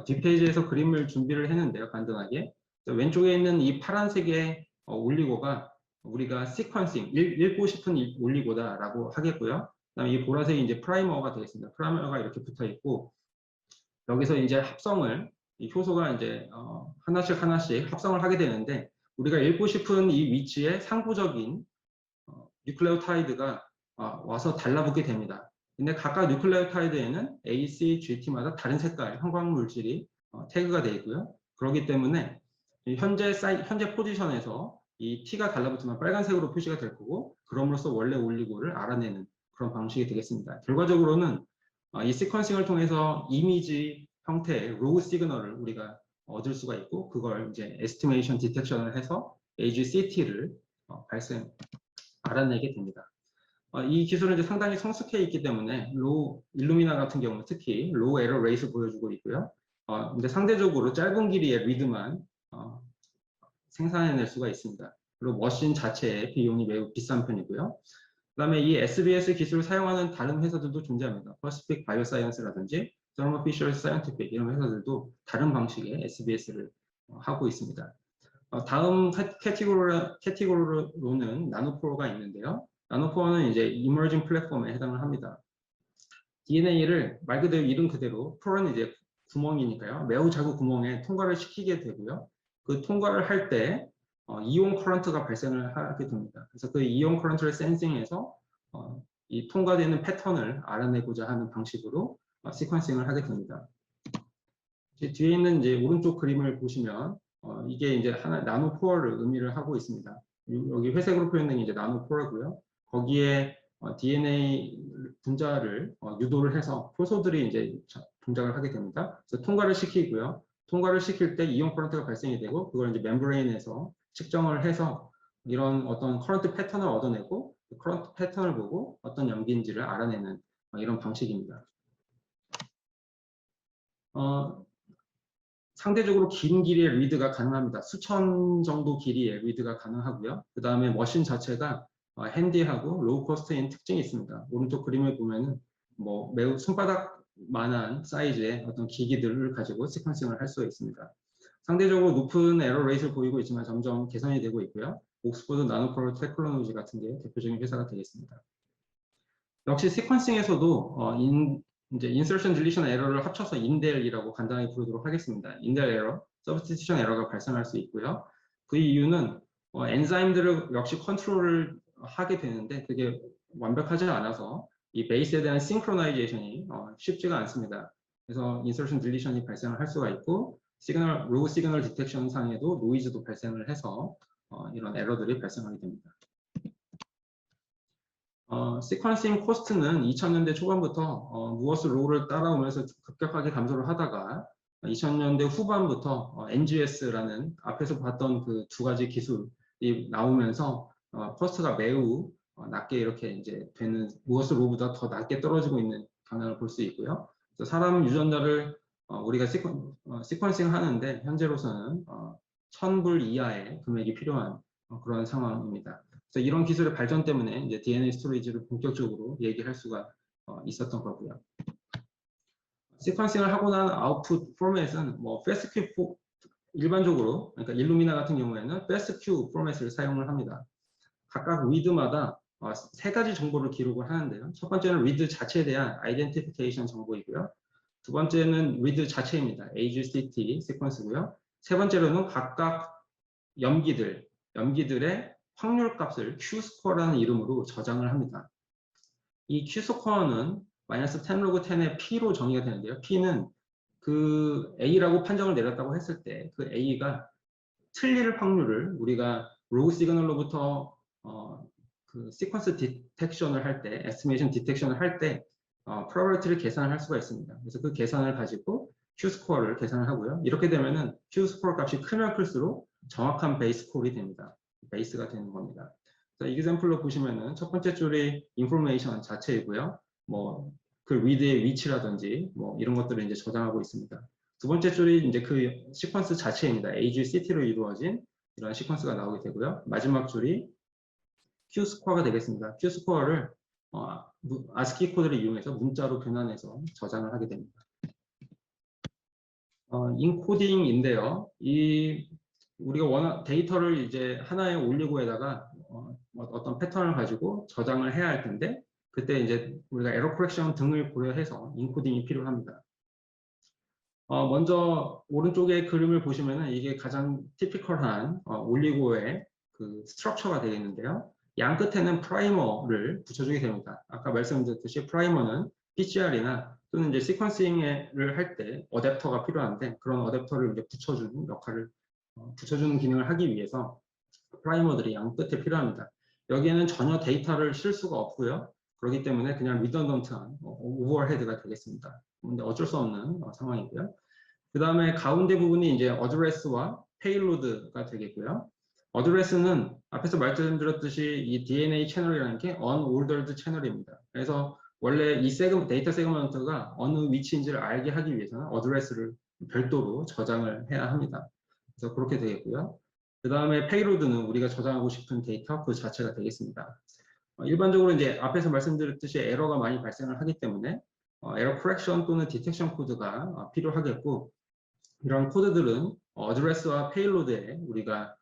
뒷페이지에서 그림을 준비를 했는데요, 간단하게. 왼쪽에 있는 이 파란색의 올리고가 우리가 시퀀싱, 읽고 싶은 올리고다라고 하겠고요. 그다음에 이 보라색이 이제 프라이머가 되겠습니다. 프라이머가 이렇게 붙어 있고 여기서 이제 합성을 이 효소가 이제 하나씩 합성을 하게 되는데 우리가 읽고 싶은 이 위치에 상부적인 뉴클레오타이드가 와서 달라붙게 됩니다. 근데 각각 뉴클레오타이드에는 A, C, GT마다 다른 색깔 형광 물질이 태그가 되어 있고요. 그렇기 때문에 현재 포지션에서 이 T가 달라붙으면 빨간색으로 표시가 될 거고 그럼으로써 원래 올리고를 알아내는 그런 방식이 되겠습니다. 결과적으로는 이 시퀀싱을 통해서 이미지 형태의 로우 시그널을 우리가 얻을 수가 있고 그걸 이제 에스티메이션 디텍션을 해서 AGCT를 알아내게 됩니다. 이 기술은 이제 상당히 성숙해 있기 때문에 일루미나 같은 경우 특히 로우 에러 레이트를 보여주고 있고요. 근데 상대적으로 짧은 길이의 리드만 생산해낼 수가 있습니다. 그리고 머신 자체의 비용이 매우 비싼 편이고요. 그다음에 이 SBS 기술을 사용하는 다른 회사들도 존재합니다. 퍼시픽 바이오사이언스라든지 Thermo Fisher Scientific 이런 회사들도 다른 방식의 SBS를 하고 있습니다. 다음 캐티고리로는 나노포어가 있는데요. 나노포어는 이제 이머징 플랫폼에 해당을 합니다. DNA를 말 그대로 이름 그대로 포어는 이제 구멍이니까요. 매우 작은 구멍에 통과를 시키게 되고요. 그 통과를 할 때 이온 커런트가 발생을 하게 됩니다. 그래서 그 이온 커런트를 센싱해서 이 통과되는 패턴을 알아내고자 하는 방식으로 시퀀싱을 하게 됩니다. 뒤에 있는 이제 오른쪽 그림을 보시면 이게 이제 하나 나노포어를 의미를 하고 있습니다. 여기 회색으로 표현된 게 이제 나노포어고요. 거기에 DNA 분자를 유도를 해서 효소들이 이제 동작을 하게 됩니다. 그래서 통과를 시키고요. 통과를 시킬 때 이온 커런트가 발생이 되고 그걸 이제 멤브레인에서 측정을 해서 이런 어떤 커런트 패턴을 얻어내고 그 커런트 패턴을 보고 어떤 염기인지를 알아내는 이런 방식입니다. 상대적으로 긴 길이의 리드가 가능합니다. 수천 정도 길이의 리드가 가능하고요. 그 다음에 머신 자체가 핸디하고 로우 코스트인 특징이 있습니다. 오른쪽 그림을 보면은 뭐 매우 손바닥만한 사이즈의 어떤 기기들을 가지고 시퀀싱을 할 수가 있습니다. 상대적으로 높은 에러 레이트를 보이고 있지만 점점 개선이 되고 있고요. 옥스포드 나노코로 테크놀로지 같은 게 대표적인 회사가 되겠습니다. 역시 시퀀싱에서도 이제 인서션 딜리션 에러를 합쳐서 인델이라고 간단히 부르도록 하겠습니다. 인델 에러, 서브스티튜션 에러가 발생할 수 있고요. 그 이유는 엔자임들을 역시 컨트롤을 하게 되는데 그게 완벽하지 않아서 이 베이스에 대한 싱크로나이제이션이 쉽지가 않습니다. 그래서 인서션 딜리션이 발생을 할 수가 있고 로우 시그널 디텍션 상에도 노이즈도 발생을 해서 이런 에러들이 발생하게 됩니다. 시퀀싱 코스트는 2000년대 초반부터 무어스 로우를 따라오면서 급격하게 감소를 하다가 2000년대 후반부터 NGS라는 앞에서 봤던 그 두 가지 기술이 나오면서 코스트가 매우 낮게 이렇게 이제 되는 무어스 로우보다 더 낮게 떨어지고 있는 경향을 볼 수 있고요. 그래서 사람 유전자를 우리가 시퀀싱 하는데 현재로서는 1000불 이하의 금액이 필요한 그런 상황입니다. 그래서 이런 기술의 발전 때문에 이제 DNA 스토리지를 본격적으로 얘기할 수가 있었던 거고요. 시퀀싱을 하고 난 아웃풋 포맷은 뭐 FASTQ 일반적으로 그러니까 일루미나 같은 경우에는 FASTQ 포맷을 사용을 합니다. 각각 리드마다 세 가지 정보를 기록을 하는데요. 첫 번째는 리드 자체에 대한 아이덴티피케이션 정보이고요. 두 번째는 리드 자체입니다. AGCT 시퀀스고요. 세 번째로는 각각 염기들의 확률 값을 Q스코어라는 이름으로 저장을 합니다. 이 Q스코어는 마이너스 10 로그 10의 P로 정의가 되는데요. P는 그 A라고 판정을 내렸다고 했을 때 그 A가 틀릴 확률을 우리가 로우 시그널로부터 그 시퀀스 디텍션을 할 때, 에스티메이션 디텍션을 할 때 프로버비리티를 계산을 할 수가 있습니다. 그래서 그 계산을 가지고 Q스코어를 계산을 하고요. 이렇게 되면은 Q스코어 값이 크면 클수록 정확한 베이스 콜이 됩니다. 베이스가 되는 겁니다. 자, 이그샘플로 보시면은 첫 번째 줄이 인포메이션 자체이고요. 뭐 그 리드의 위치라든지 뭐 이런 것들을 이제 저장하고 있습니다. 두 번째 줄이 이제 그 시퀀스 자체입니다. AGCT로 이루어진 이런 시퀀스가 나오게 되고요. 마지막 줄이 Q스코어가 되겠습니다. Q스코어를 ASCII 코드를 이용해서 문자로 변환해서 저장을 하게 됩니다. 인코딩인데요. 우리가 데이터를 이제 하나의 올리고에다가 어떤 패턴을 가지고 저장을 해야 할 텐데 그때 이제 우리가 에러 커렉션 등을 고려해서 인코딩이 필요합니다. 먼저 오른쪽에 그림을 보시면은 이게 가장 티피컬한 올리고의 그 스트럭처가 되겠는데요. 양 끝에는 프라이머를 붙여주게 됩니다. 아까 말씀드렸듯이 프라이머는 PCR이나 또는 이제 시퀀싱을 할 때 어댑터가 필요한데 그런 어댑터를 이제 붙여주는 역할을 붙여주는 기능을 하기 위해서 프라이머들이 양 끝에 필요합니다. 여기에는 전혀 데이터를 실 수가 없고요. 그렇기 때문에 그냥 리던던트한 오버헤드가 되겠습니다. 근데 어쩔 수 없는 상황이고요. 그 다음에 가운데 부분이 이제 어드레스와 페일로드가 되겠고요. 어드레스는 앞에서 말씀드렸듯이 이 DNA 채널이라는 게 unordered 채널입니다. 그래서 원래 이 데이터 세그먼트가 어느 위치인지를 알게 하기 위해서는 어드레스를 별도로 저장을 해야 합니다. 그래서 그렇게 되겠고요. 그 다음에 페이로드는 우리가 저장하고 싶은 데이터 그 자체가 되겠습니다. 일반적으로 이제 앞에서 말씀드렸듯이 에러가 많이 발생을 하기 때문에 에러 커렉션 또는 디텍션 코드가 필요하겠고 이런 코드들은 어드레스와 페일로드에 우리가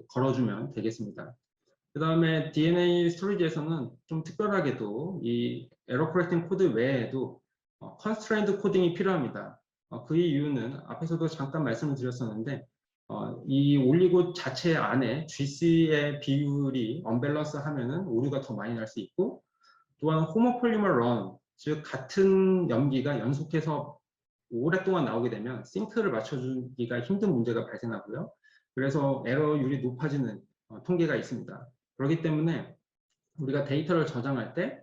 걸어주면 되겠습니다. 그 다음에 DNA 스토리지에서는 좀 특별하게도 이 에러 커렉팅 코드 외에도 컨스트레인드 코딩이 필요합니다. 그 이유는 앞에서도 잠깐 말씀을 드렸었는데 이 올리고 자체 안에 GC의 비율이 언밸런스 하면은 오류가 더 많이 날 수 있고 또한 호모폴리머 런, 즉 같은 염기가 연속해서 오랫동안 나오게 되면 싱크를 맞춰주기가 힘든 문제가 발생하고요. 그래서 에러율이 높아지는 통계가 있습니다. 그렇기 때문에 우리가 데이터를 저장할 때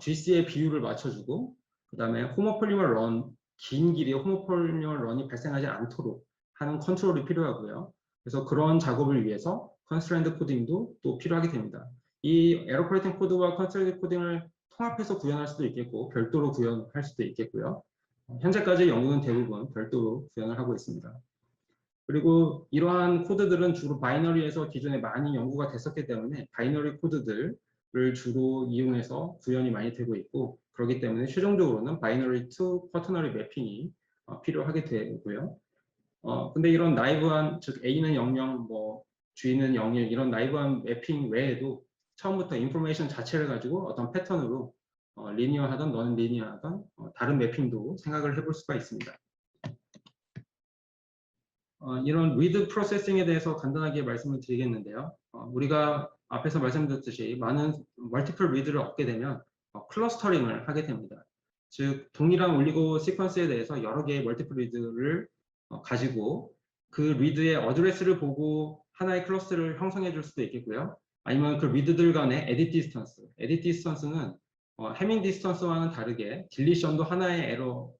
GC의 비율을 맞춰주고 그다음에 호모폴리머 런, 긴 길이의 호모폴리머 런이 발생하지 않도록 하는 컨트롤이 필요하고요. 그래서 그런 작업을 위해서 컨스트레인트 코딩도 또 필요하게 됩니다. 이 에러 코렉팅 코드와 컨스트레인트 코딩을 통합해서 구현할 수도 있겠고 별도로 구현할 수도 있겠고요. 현재까지 연구는 대부분 별도로 구현을 하고 있습니다. 그리고 이러한 코드들은 주로 바이너리에서 기존에 많이 연구가 됐었기 때문에 바이너리 코드들을 주로 이용해서 구현이 많이 되고 있고, 그렇기 때문에 최종적으로는 바이너리 투 쿼터너리 매핑이 필요하게 되고요. 근데 이런 나이브한, 즉 A는 00, 뭐 G는 01 이런 나이브한 매핑 외에도 처음부터 인포메이션 자체를 가지고 어떤 패턴으로 리니어하던 넌 리니어하던 다른 매핑도 생각을 해볼 수가 있습니다. 이런 리드 프로세싱에 대해서 간단하게 말씀을 드리겠는데요. 우리가 앞에서 말씀드렸듯이 많은 멀티플 리드를 얻게 되면 클러스터링을 하게 됩니다. 즉 동일한 올리고 시퀀스에 대해서 여러 개의 멀티플 리드를 가지고 그 리드의 어드레스를 보고 하나의 클러스를 형성해 줄 수도 있겠고요. 아니면 그 리드들 간의 에딧 디스턴스, 에딧 디스턴스는 해밍 디스턴스와는 다르게 딜리션도 하나의 에러,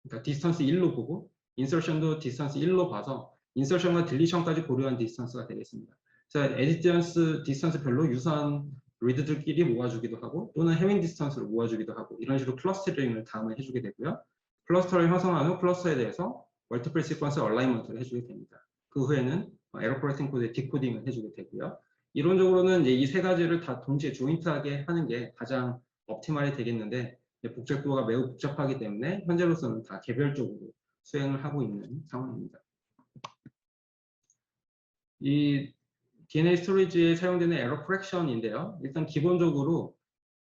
그러니까 디스턴스 1로 보고 인서션도 디스턴스 1로 봐서 인서션과 딜리션까지 고려한 디스턴스가 되겠습니다. 그래서 에디턴스 디스턴스별로 유사한 리드들끼리 모아주기도 하고 또는 해밍 디스턴스로 모아주기도 하고 이런 식으로 클러스터링을 다음에 해주게 되고요. 클러스터를 형성한 후 클러스터에 대해서 멀티플 시퀀스 얼라이먼트를 해주게 됩니다. 그 후에는 에러 코렉팅 코드의 디코딩을 해주게 되고요. 이론적으로는 이 세 가지를 다 동시에 조인트하게 하는 게 가장 옵티멀이 되겠는데 복잡도가 매우 복잡하기 때문에 현재로서는 다 개별적으로 수행을 하고 있는 상황입니다. 이 DNA 스토리지에 사용되는 에러 코렉션인데요. 일단 기본적으로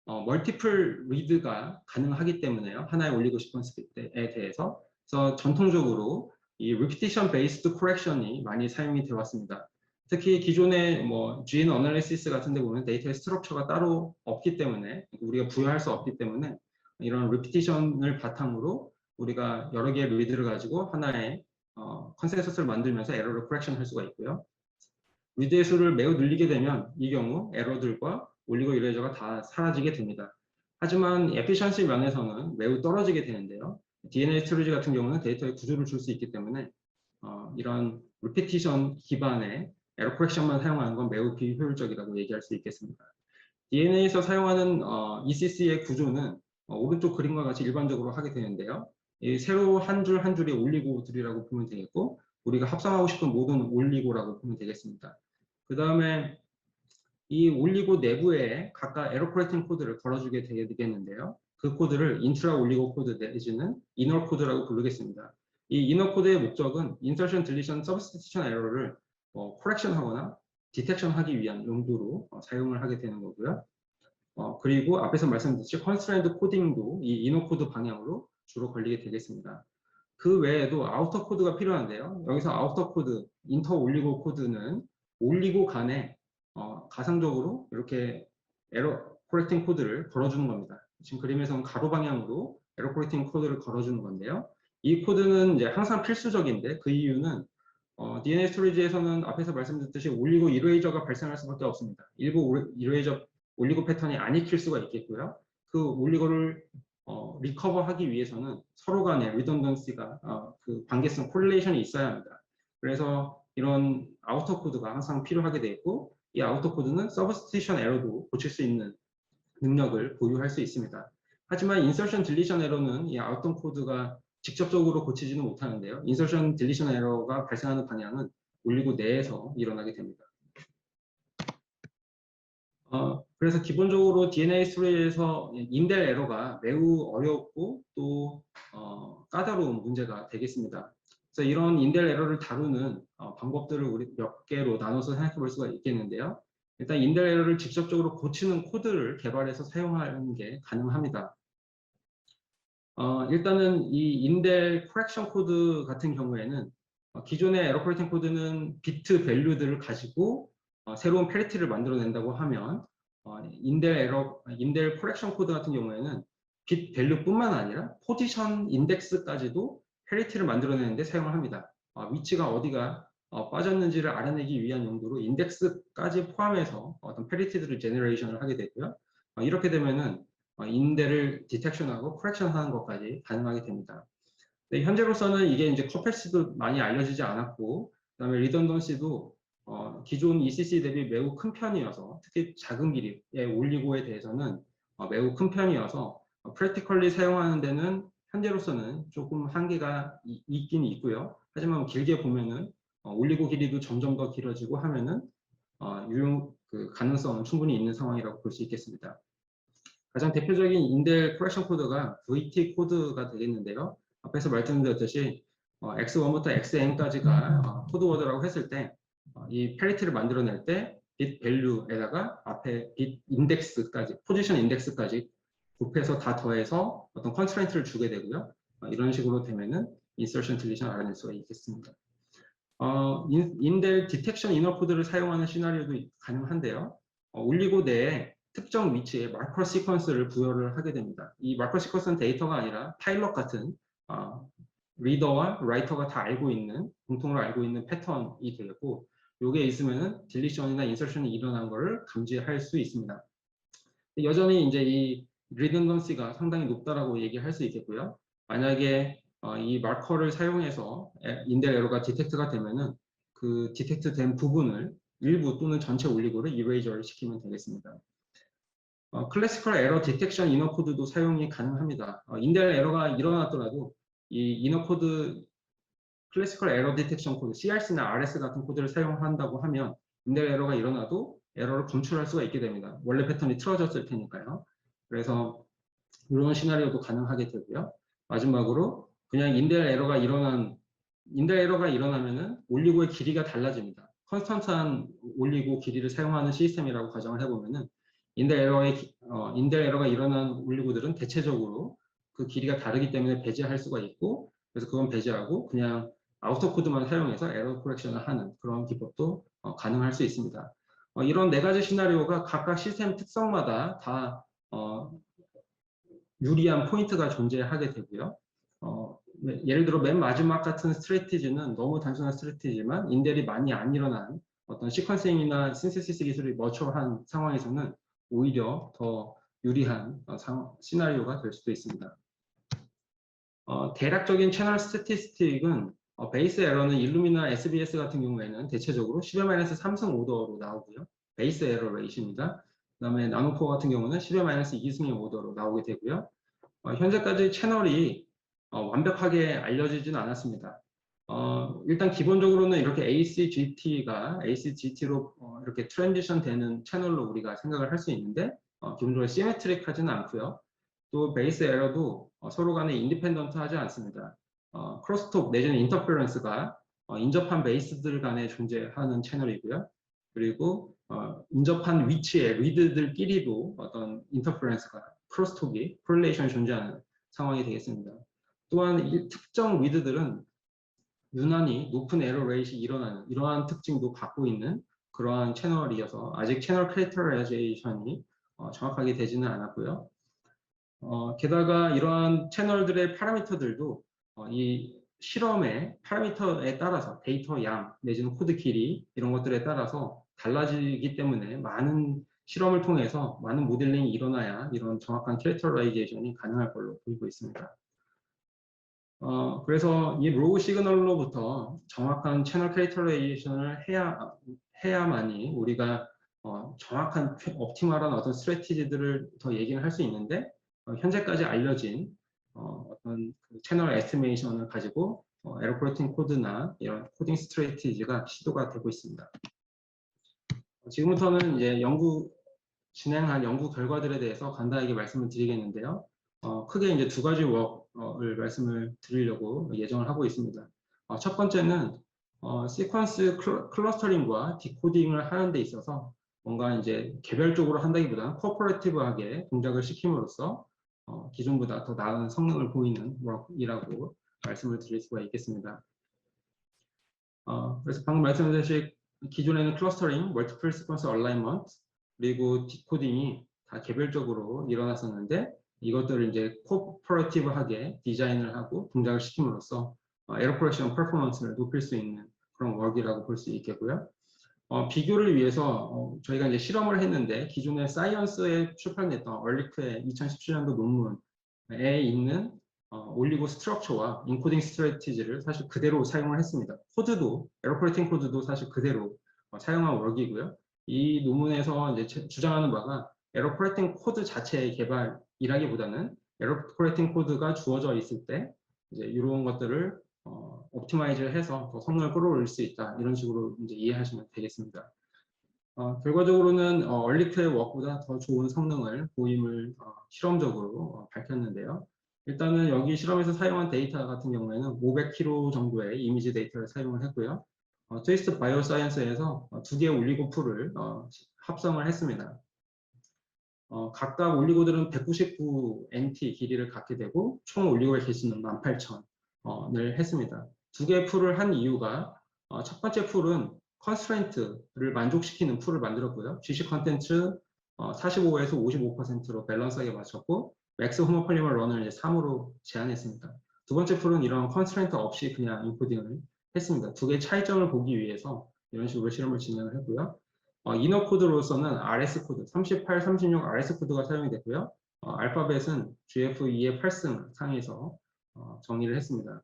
멀티플 리드가 가능하기 때문에요. 하나의 올리고 시퀀스에 대해서. 그래서 전통적으로 이 repetition based correction이 많이 사용이 되어 왔습니다. 특히 기존의 뭐 gene analysis 같은 데 보면 데이터의 스트럭처가 따로 없기 때문에 우리가 부여할 수 없기 때문에 이런 repetition을 바탕으로 우리가 여러 개의 리드를 가지고 하나의 컨센서스를 만들면서 에러를 코렉션 할 수가 있고요. 리드의 수를 매우 늘리게 되면 이 경우 에러들과 올리고 이레이저가 다 사라지게 됩니다. 하지만 에피션시 면에서는 매우 떨어지게 되는데요. DNA 스토리지 같은 경우는 데이터의 구조를 줄 수 있기 때문에 이런 리피티션 기반의 에러 코렉션만 사용하는 건 매우 비효율적이라고 얘기할 수 있겠습니다. DNA에서 사용하는 ECC의 구조는 오른쪽 그림과 같이 일반적으로 하게 되는데요. 이 세로 한 줄 한 줄이 올리고들이라고 보면 되겠고 우리가 합성하고 싶은 모든 올리고라고 보면 되겠습니다. 그 다음에 이 올리고 내부에 각각 에러 코렉팅 코드를 걸어주게 되겠는데요. 그 코드를 인트라 올리고 코드 내지는 이너 코드라고 부르겠습니다. 이 이너 코드의 목적은 인서션, 딜리션, 서브스티튜션 에러를 코렉션 하거나 디텍션 하기 위한 용도로 사용을 하게 되는 거고요. 그리고 앞에서 말씀드렸듯이 컨스트레인트 코딩도 이 이너 코드 방향으로 주로 걸리게 되겠습니다. 그 외에도 아우터 코드가 필요한데요. 여기서 아우터 코드, 인터 올리고 코드는 올리고 간에 가상적으로 이렇게 에러 코렉팅 코드를 걸어주는 겁니다. 지금 그림에서는 가로 방향으로 에러 코렉팅 코드를 걸어주는 건데요. 이 코드는 이제 항상 필수적인데 그 이유는 DNA 스토리지에서는 앞에서 말씀드렸듯이 올리고 이레이저가 발생할 수밖에 없습니다. 일부 이레이저 올리고 패턴이 안 익힐 수가 있겠고요. 그 올리고를 리커버하기 위해서는 서로 간의 리던던시가 그 관계성 콜레이션이 있어야 합니다. 그래서 이런 아우터 코드가 항상 필요하게 되어 있고 이 아우터 코드는 서브스티션 에러도 고칠 수 있는 능력을 보유할 수 있습니다. 하지만 인서션 딜리션 에러는 이 아우터 코드가 직접적으로 고치지는 못하는데요. 인서션 딜리션 에러가 발생하는 방향은 올리고 내에서 일어나게 됩니다. 그래서 기본적으로 DNA 스토리에서 인델 에러가 매우 어렵고 또 까다로운 문제가 되겠습니다. 그래서 이런 인델 에러를 다루는 방법들을 우리 몇 개로 나눠서 생각해 볼 수가 있겠는데요. 일단 인델 에러를 직접적으로 고치는 코드를 개발해서 사용하는 게 가능합니다. 일단은 이 인델 코렉션 코드 같은 경우에는 기존의 에러 코렉팅 코드는 비트 밸류들을 가지고 새로운 페리티를 만들어낸다고 하면 인델 코렉션 코드 같은 경우에는 빗 밸류뿐만 아니라 포지션 인덱스까지도 페리티를 만들어내는데 사용을 합니다. 위치가 어디가 빠졌는지를 알아내기 위한 용도로 인덱스까지 포함해서 어떤 페리티들을 제너레이션을 하게 되고요. 이렇게 되면은 인대를 디텍션하고 커렉션하는 것까지 가능하게 됩니다. 네, 현재로서는 이게 이제 커패시도 많이 알려지지 않았고, 그다음에 리던던시도 기존 ECC 대비 매우 큰 편이어서 특히 작은 길이의 올리고에 대해서는 매우 큰 편이어서 프랙티컬리 사용하는 데는 현재로서는 조금 한계가 있긴 있고요. 하지만 길게 보면은 올리고 길이도 점점 더 길어지고 하면은 유용 그 가능성은 충분히 있는 상황이라고 볼 수 있겠습니다. 가장 대표적인 인텔 커렉션 코드가 VT 코드가 되겠는데요. 앞에서 말씀드렸듯이 X1부터 XN까지가 코드워드라고 했을 때 이 패리티를 만들어낼 때 빗 밸류에다가 앞에 빗 인덱스까지, 포지션 인덱스까지 곱해서 다 더해서 어떤 컨스트레인트를 주게 되고요. 이런 식으로 되면은 인서션 딜리션 알아낼 수가 있겠습니다. 인텔 디텍션 이너 코드를 사용하는 시나리오도 가능한데요. 올리고 내에 특정 위치에 마커 시퀀스를 부여를 하게 됩니다. 이 마커 시퀀스는 데이터가 아니라 파일럿 같은 리더와 라이터가 다 알고 있는, 공통으로 알고 있는 패턴이 되고, 요게 있으면은 딜리션이나 인서션이 일어난 것을 감지할 수 있습니다. 여전히 이제 이 리던던시가 상당히 높다라고 얘기할 수 있겠고요. 만약에 이 마커를 사용해서 인델 에러가 디텍트가 되면은 그 디텍트 된 부분을 일부 또는 전체 올리고를 이레이저를 시키면 되겠습니다. 클래시컬 에러 디텍션 이너 코드도 사용이 가능합니다. 인델 에러가 일어났더라도 이 이너 코드 클래시컬 에러 디텍션 코드 CRC나 RS 같은 코드를 사용한다고 하면 인델 에러가 일어나도 에러를 검출할 수가 있게 됩니다. 원래 패턴이 틀어졌을 테니까요. 그래서 이런 시나리오도 가능하게 되고요. 마지막으로 그냥 인델 에러가 일어나면은 올리고의 길이가 달라집니다. 컨스턴트한 올리고 길이를 사용하는 시스템이라고 가정을 해보면은 인델 에러가 일어난 올리고들은 대체적으로 그 길이가 다르기 때문에 배제할 수가 있고, 그래서 그건 배제하고 그냥 아우터 코드만 사용해서 에러 코렉션을 하는 그런 기법도 가능할 수 있습니다. 이런 네 가지 시나리오가 각각 시스템 특성마다 다 유리한 포인트가 존재하게 되고요. 예를 들어 맨 마지막 같은 스트래티지는 너무 단순한 스트래티지만 인델이 많이 안 일어난 어떤 시퀀싱이나 신세시스 기술이 머처한 상황에서는 오히려 더 유리한 시나리오가 될 수도 있습니다. 대략적인 채널 스태티스틱은 베이스 에러는 일루미나 SBS 같은 경우에는 대체적으로 10-3승 오더로 나오고요. 베이스 에러 레이시입니다. 그 다음에 나노포 같은 경우는 10-2승의 오더로 나오게 되고요. 현재까지 채널이 완벽하게 알려지진 않았습니다. 일단 기본적으로는 이렇게 ACGT로 이렇게 트랜지션 되는 채널로 우리가 생각을 할 수 있는데 기본적으로 시메트릭하지는 않고요. 또 베이스 에러도 서로 간에 인디펜던트 하지 않습니다. 크로스톡 내지는 인터페런스가 인접한 베이스들 간에 존재하는 채널이고요. 그리고 인접한 위치의 리드들끼리도 어떤 인터페런스가 크로스톡이 코릴레이션이 존재하는 상황이 되겠습니다. 또한 이 특정 리드들은 유난히 높은 에러 레이트이 일어나는 이러한 특징도 갖고 있는 그러한 채널이어서 아직 채널 캐릭터라이제이션이 정확하게 되지는 않았고요. 게다가 이러한 채널들의 파라미터들도 이 실험의 파라미터에 따라서 데이터 양 내지는 코드 길이 이런 것들에 따라서 달라지기 때문에 많은 실험을 통해서 많은 모델링이 일어나야 이런 정확한 캐릭터라이제이션이 가능할 걸로 보이고 있습니다. 그래서 이 로우 시그널로부터 정확한 채널 캐릭터라이제이션을 해야만이 우리가 정확한 옵티멀한 어떤 스트래티지들을 더 얘기를 할 수 있는데 현재까지 알려진 어떤 그 채널 에스티메이션을 가지고 에러 코렉팅 코드나 이런 코딩 스트래티지가 시도가 되고 있습니다. 지금부터는 이제 진행한 연구 결과들에 대해서 간단하게 말씀을 드리겠는데요. 크게 이제 두 가지 웍을 말씀을 드리려고 예정을 하고 있습니다. 첫 번째는 시퀀스 클러스터링과 디코딩을 하는 데 있어서 뭔가 이제 개별적으로 한다기보다는 코퍼레이티브하게 동작을 시킴으로써 기존보다 더 나은 성능을 보이는 웍이라고 말씀을 드릴 수가 있겠습니다. 그래서 방금 말씀드렸듯이 기존에는 클러스터링, 멀티플 시퀀스 얼라이먼트, 그리고 디코딩이 다 개별적으로 일어났었는데 이것들을 이제 코퍼레이티브하게 디자인을 하고 동작을 시킴으로써 에러 코렉션 퍼포먼스를 높일 수 있는 그런 웍이라고 볼 수 있겠고요. 비교를 위해서 저희가 이제 실험을 했는데 기존의 사이언스에 출판됐던 얼리크의 2017년도 논문에 있는 올리고 스트럭처와 인코딩 스트래티지를 사실 그대로 사용을 했습니다. 코드도 에러퍼레이팅 코드도 사실 그대로 사용한 월기고요. 이 논문에서 이제 주장하는 바가 에러퍼레이팅 코드 자체의 개발이라기보다는 에러퍼레이팅 코드가 주어져 있을 때 이제 이런 것들을 옵티마이즈를 해서 더 성능을 끌어올릴 수 있다, 이런 식으로 이제 이해하시면 되겠습니다. 결과적으로는 얼리크의 워크보다 더 좋은 성능을 보임을 실험적으로 밝혔는데요. 일단은 여기 실험에서 사용한 데이터 같은 경우에는 500kg 정도의 이미지 데이터를 사용을 했고요. 트위스트 바이오사이언스에서 2개의 올리고 풀을 합성을 했습니다. 각각 올리고들은 199 NT 길이를 갖게 되고 총 올리고의 개수는 18,000을 했습니다. 2개의 풀을 한 이유가 첫 번째 풀은 컨스트레인트를 만족시키는 풀을 만들었고요. GC 컨텐츠 45에서 55%로 밸런스하게 맞췄고 맥스 호모폴리머 런을 이제 3으로 제한했습니다. 두 번째 풀은 이런 컨스트레인트 없이 그냥 인코딩을 했습니다. 두 개의 차이점을 보기 위해서 이런 식으로 실험을 진행을 했고요. 이너 코드로서는 RS 코드, 38, 36 RS 코드가 사용이 됐고요. 알파벳은 GF2의 8승 상에서 정리를 했습니다.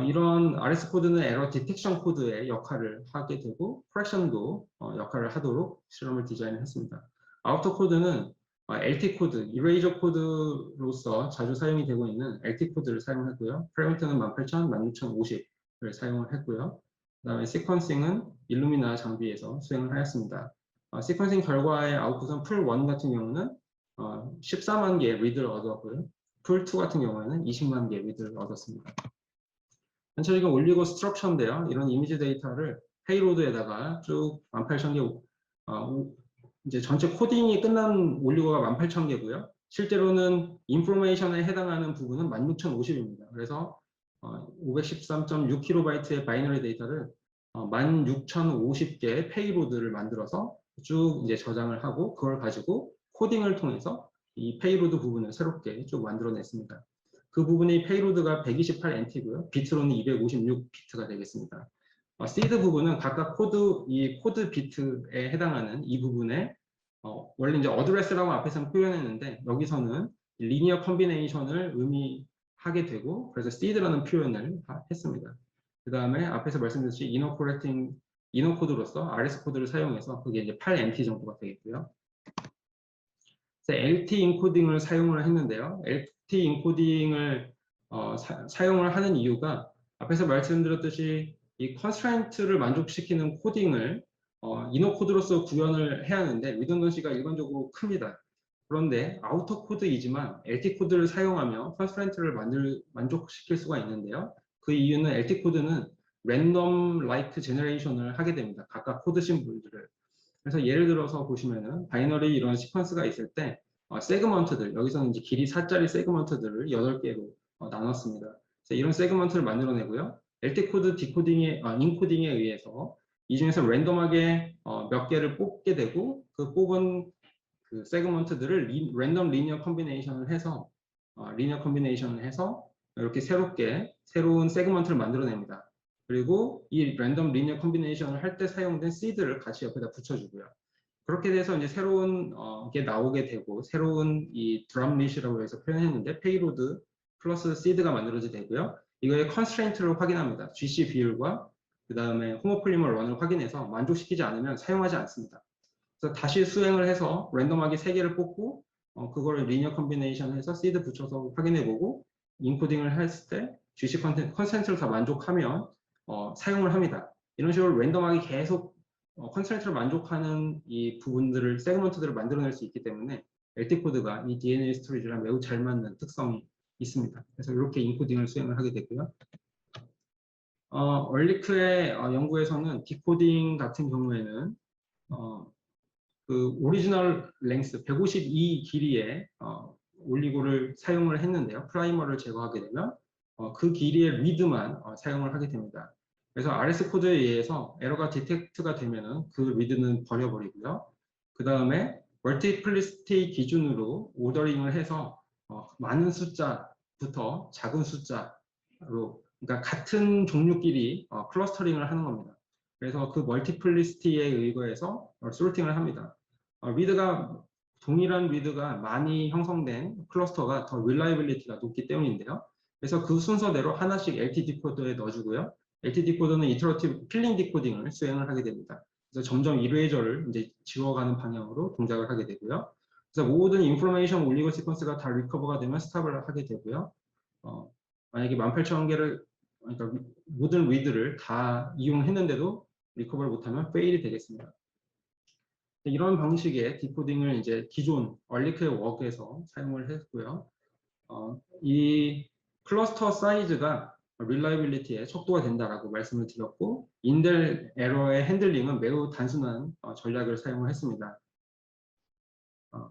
이런 RS 코드는 에러 디텍션 코드의 역할을 하게 되고 프랙션도 역할을 하도록 실험을 디자인했습니다. 아우터 코드는 LT 코드, 이레이저 코드로서 자주 사용이 되고 있는 LT 코드를 사용했고요. 파라미터는 18,000, 16,050을 사용을 했고요. 그다음에 시퀀싱은 일루미나 장비에서 수행을 하였습니다. 시퀀싱 결과의 아웃풋은 풀1 같은 경우는 14만 개의 리드를 얻었고요. 풀2 같은 경우에는 20만 개의 리드를 얻었습니다. 전체적인 올리고 스트럭처인데요. 이런 이미지 데이터를 페이로드에다가 쭉 18,000개, 이제 전체 코딩이 끝난 올리고가 18,000개고요. 실제로는 인포메이션에 해당하는 부분은 16,050입니다. 그래서 513.6kb의 바이너리 데이터를 16,050개의 페이로드를 만들어서 쭉 이제 저장을 하고 그걸 가지고 코딩을 통해서 이 페이로드 부분을 새롭게 쭉 만들어냈습니다. 그 부분의 페이로드가 128NT고요. 비트로는 256비트가 되겠습니다. 시드 부분은 각각 이 코드 비트에 해당하는 이 부분에 원래 이제 어드레스라고 앞에서는 표현했는데 여기서는 리니어 컨비네이션을 의미하게 되고 그래서 seed라는 표현을 했습니다. 그 다음에 앞에서 말씀드렸듯이 이너 코드로서 RS 코드를 사용해서 그게 이제 8NT 정도가 되겠고요. LT 인코딩을 사용을 했는데요. LT 인코딩을 사용을 하는 이유가 앞에서 말씀드렸듯이 이 컨스트레인트를 만족시키는 코딩을 이너 코드로서 구현을 해야 하는데 리던던시가 일반적으로 큽니다. 그런데 아우터 코드이지만 LT 코드를 사용하며 컨스트레인트를 만족시킬 수가 있는데요. 그 이유는 LT 코드는 랜덤 라이크 제너레이션을 하게 됩니다. 각각 코드 심볼들을. 그래서 예를 들어서 보시면은 바이너리 이런 시퀀스가 있을 때 세그먼트들, 여기서는 이제 길이 4짜리 세그먼트들을 8개로 나눴습니다. 그래서 이런 세그먼트를 만들어내고요. LT 코드 인코딩에 의해서 이 중에서 랜덤하게 몇 개를 뽑게 되고 그 뽑은 그 세그먼트들을 랜덤 리니어 컨비네이션을 해서 이렇게 새로운 세그먼트를 만들어냅니다. 그리고 이 랜덤 리니어 컨비네이션을 할 때 사용된 시드를 같이 옆에다 붙여주고요. 그렇게 돼서 이제 새로운 게 나오게 되고 새로운 이 드럼릿이라고 해서 표현했는데 페이로드 플러스 시드가 만들어지게 되고요. 이거의 컨스트레인트를 확인합니다. GC 비율과 그 다음에 호모폴리머 런을 확인해서 만족시키지 않으면 사용하지 않습니다. 그래서 다시 수행을 해서 랜덤하게 3개를 뽑고 그거를 리니어 컨비네이션 해서 시드 붙여서 확인해보고 인코딩을 했을 때 GC 컨센트를 다 만족하면 사용을 합니다. 이런 식으로 랜덤하게 계속 컨센트를 만족하는 이 부분들을 세그먼트들을 만들어낼 수 있기 때문에 LT 코드가 이 DNA 스토리지랑 매우 잘 맞는 특성이 있습니다. 그래서 이렇게 인코딩을 수행을 하게 되고요. 얼리크의 연구에서는 디코딩 같은 경우에는 그 오리지널 랭스 152 길이의 올리고를 사용을 했는데요. 프라이머를 제거하게 되면 그 길이의 리드만 사용을 하게 됩니다. 그래서 RS 코드에 의해서 에러가 디텍트가 되면은 그 리드는 버려버리고요. 그 다음에 멀티플리시티 기준으로 오더링을 해서 많은 숫자부터 작은 숫자로, 그러니까 같은 종류끼리 클러스터링을 하는 겁니다. 그래서 그 멀티플리시티에 의거해서 솔팅을 합니다. 리드가 동일한 리드가 많이 형성된 클러스터가 더 릴라이빌리티가 높기 때문인데요. 그래서 그 순서대로 하나씩 LT 디코더에 넣어주고요. LT 디코더는 이터러티브 필링 디코딩을 수행을 하게 됩니다. 그래서 점점 이레이저를 이제 지워가는 방향으로 동작을 하게 되고요. 그래서 모든 인포메이션 올리고 시퀀스가 다 리커버가 되면 스탑을 하게 되고요. 만약에 18,000개를 그러니까 모든 리드를 다 이용했는데도 리커버를 못하면 페일이 되겠습니다. 이런 방식의 디코딩을 이제 기존 얼리클 워크에서 사용을 했고요. 이 클러스터 사이즈가 릴라이빌리티의 척도가 된다라고 말씀을 드렸고, 인델 에러의 핸들링은 매우 단순한 전략을 사용을 했습니다.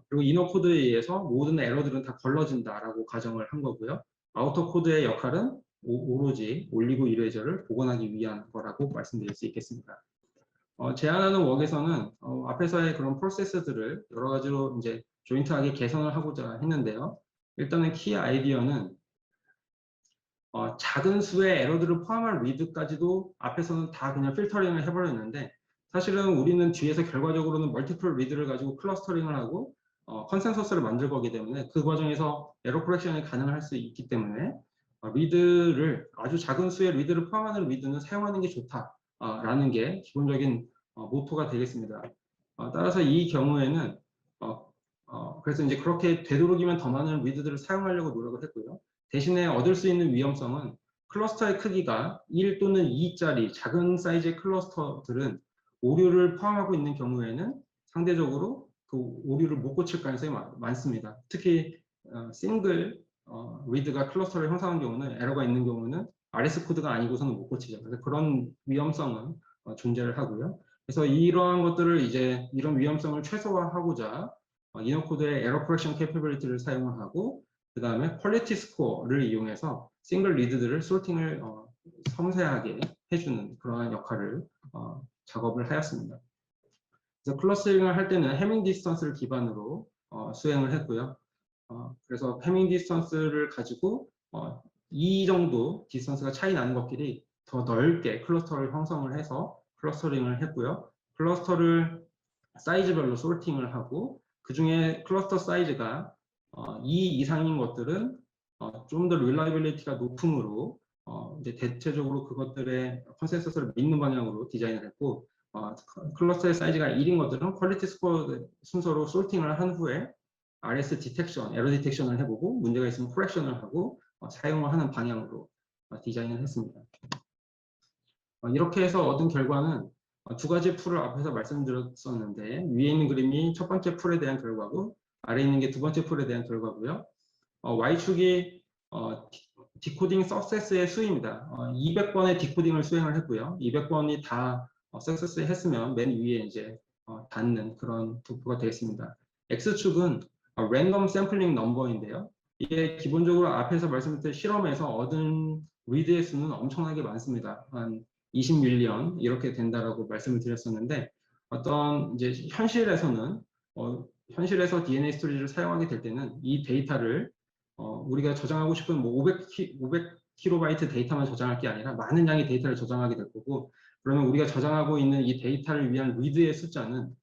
그리고 이너 코드에 의해서 모든 에러들은 다 걸러진다라고 가정을 한 거고요. 아우터 코드의 역할은 오로지 올리고 이레이저를 복원하기 위한 거라고 말씀드릴 수 있겠습니다. 제안하는 웍에서는 앞에서의 그런 프로세스들을 여러 가지로 이제 조인트하게 개선을 하고자 했는데요. 일단은 키 아이디어는 작은 수의 에러들을 포함한 리드까지도 앞에서는 다 그냥 필터링을 해버렸는데, 사실은 우리는 뒤에서 결과적으로는 멀티플 리드를 가지고 클러스터링을 하고 컨센서스를 만들 거기 때문에 그 과정에서 에러 코렉션이 가능할 수 있기 때문에 리드를 아주 작은 수의 리드를 포함하는 리드는 사용하는 게 좋다라는 게 기본적인 모토가 되겠습니다. 따라서 이 경우에는 그래서 이제 그렇게 되도록이면 더 많은 리드들을 사용하려고 노력을 했고요. 대신에 얻을 수 있는 위험성은 클러스터의 크기가 1 또는 2짜리 작은 사이즈의 클러스터들은 오류를 포함하고 있는 경우에는 상대적으로 그 오류를 못 고칠 가능성이 많습니다. 특히 싱글 리드가 클러스터를 형성한 경우는 에러가 있는 경우는 RS 코드가 아니고서는 못 고치죠. 그래서 그런 위험성은 존재를 하고요. 그래서 이러한 것들을 이제 이런 위험성을 최소화하고자 이너 코드의 에러 코렉션 캐퍼빌리티를 사용을 하고, 그 다음에 퀄리티 스코어를 이용해서 싱글 리드들을 솔팅을 섬세하게 해주는 그러한 역할을 작업을 하였습니다. 그래서 클러스터링을 할 때는 해밍 디스턴스를 기반으로 수행을 했고요. 그래서 해밍 디스턴스를 가지고 이 정도 디스턴스가 차이 나는 것끼리 더 넓게 클러스터를 형성을 해서 클러스터링을 했고요. 클러스터를 사이즈별로 소팅을 하고, 그 중에 클러스터 사이즈가 2 이상인 것들은 좀 더 릴라이빌리티가 높음으로 이제 대체적으로 그것들의 컨센서스를 믿는 방향으로 디자인을 했고, 클러스터의 사이즈가 1인 것들은 퀄리티 스코어 순서로 솔팅을 한 후에 RS 디텍션, 에러 디텍션을 해보고 문제가 있으면 코렉션을 하고 사용을 하는 방향으로 디자인을 했습니다. 이렇게 해서 얻은 결과는 두 가지 풀을 앞에서 말씀드렸었는데, 위에 있는 그림이 첫 번째 풀에 대한 결과고 아래 있는 게 두 번째 풀에 대한 결과고요. Y축이 디코딩 석세스의 수입니다. 200번의 디코딩을 수행을 했고요. 200번이 다 석세스 했으면 맨 위에 이제 닿는 그런 도표가 되겠습니다. X축은 랜덤 샘플링 넘버인데요. 이게 기본적으로 앞에서 말씀드린 실험에서 얻은 리드의 수는 엄청나게 많습니다. 한 20밀리언 이렇게 된다라고 말씀을 드렸었는데, 어떤 이제 현실에서는 현실에서 DNA 스토리지를 사용하게 될 때는 이 데이터를 우리가 저장하고 싶은 뭐 500kB 데이터만 저장할 게 아니라 많은 양의 데이터를 저장하게 될 거고, 그러면 우리가 저장하고 있는 이 데이터를 위한 리드의 숫자는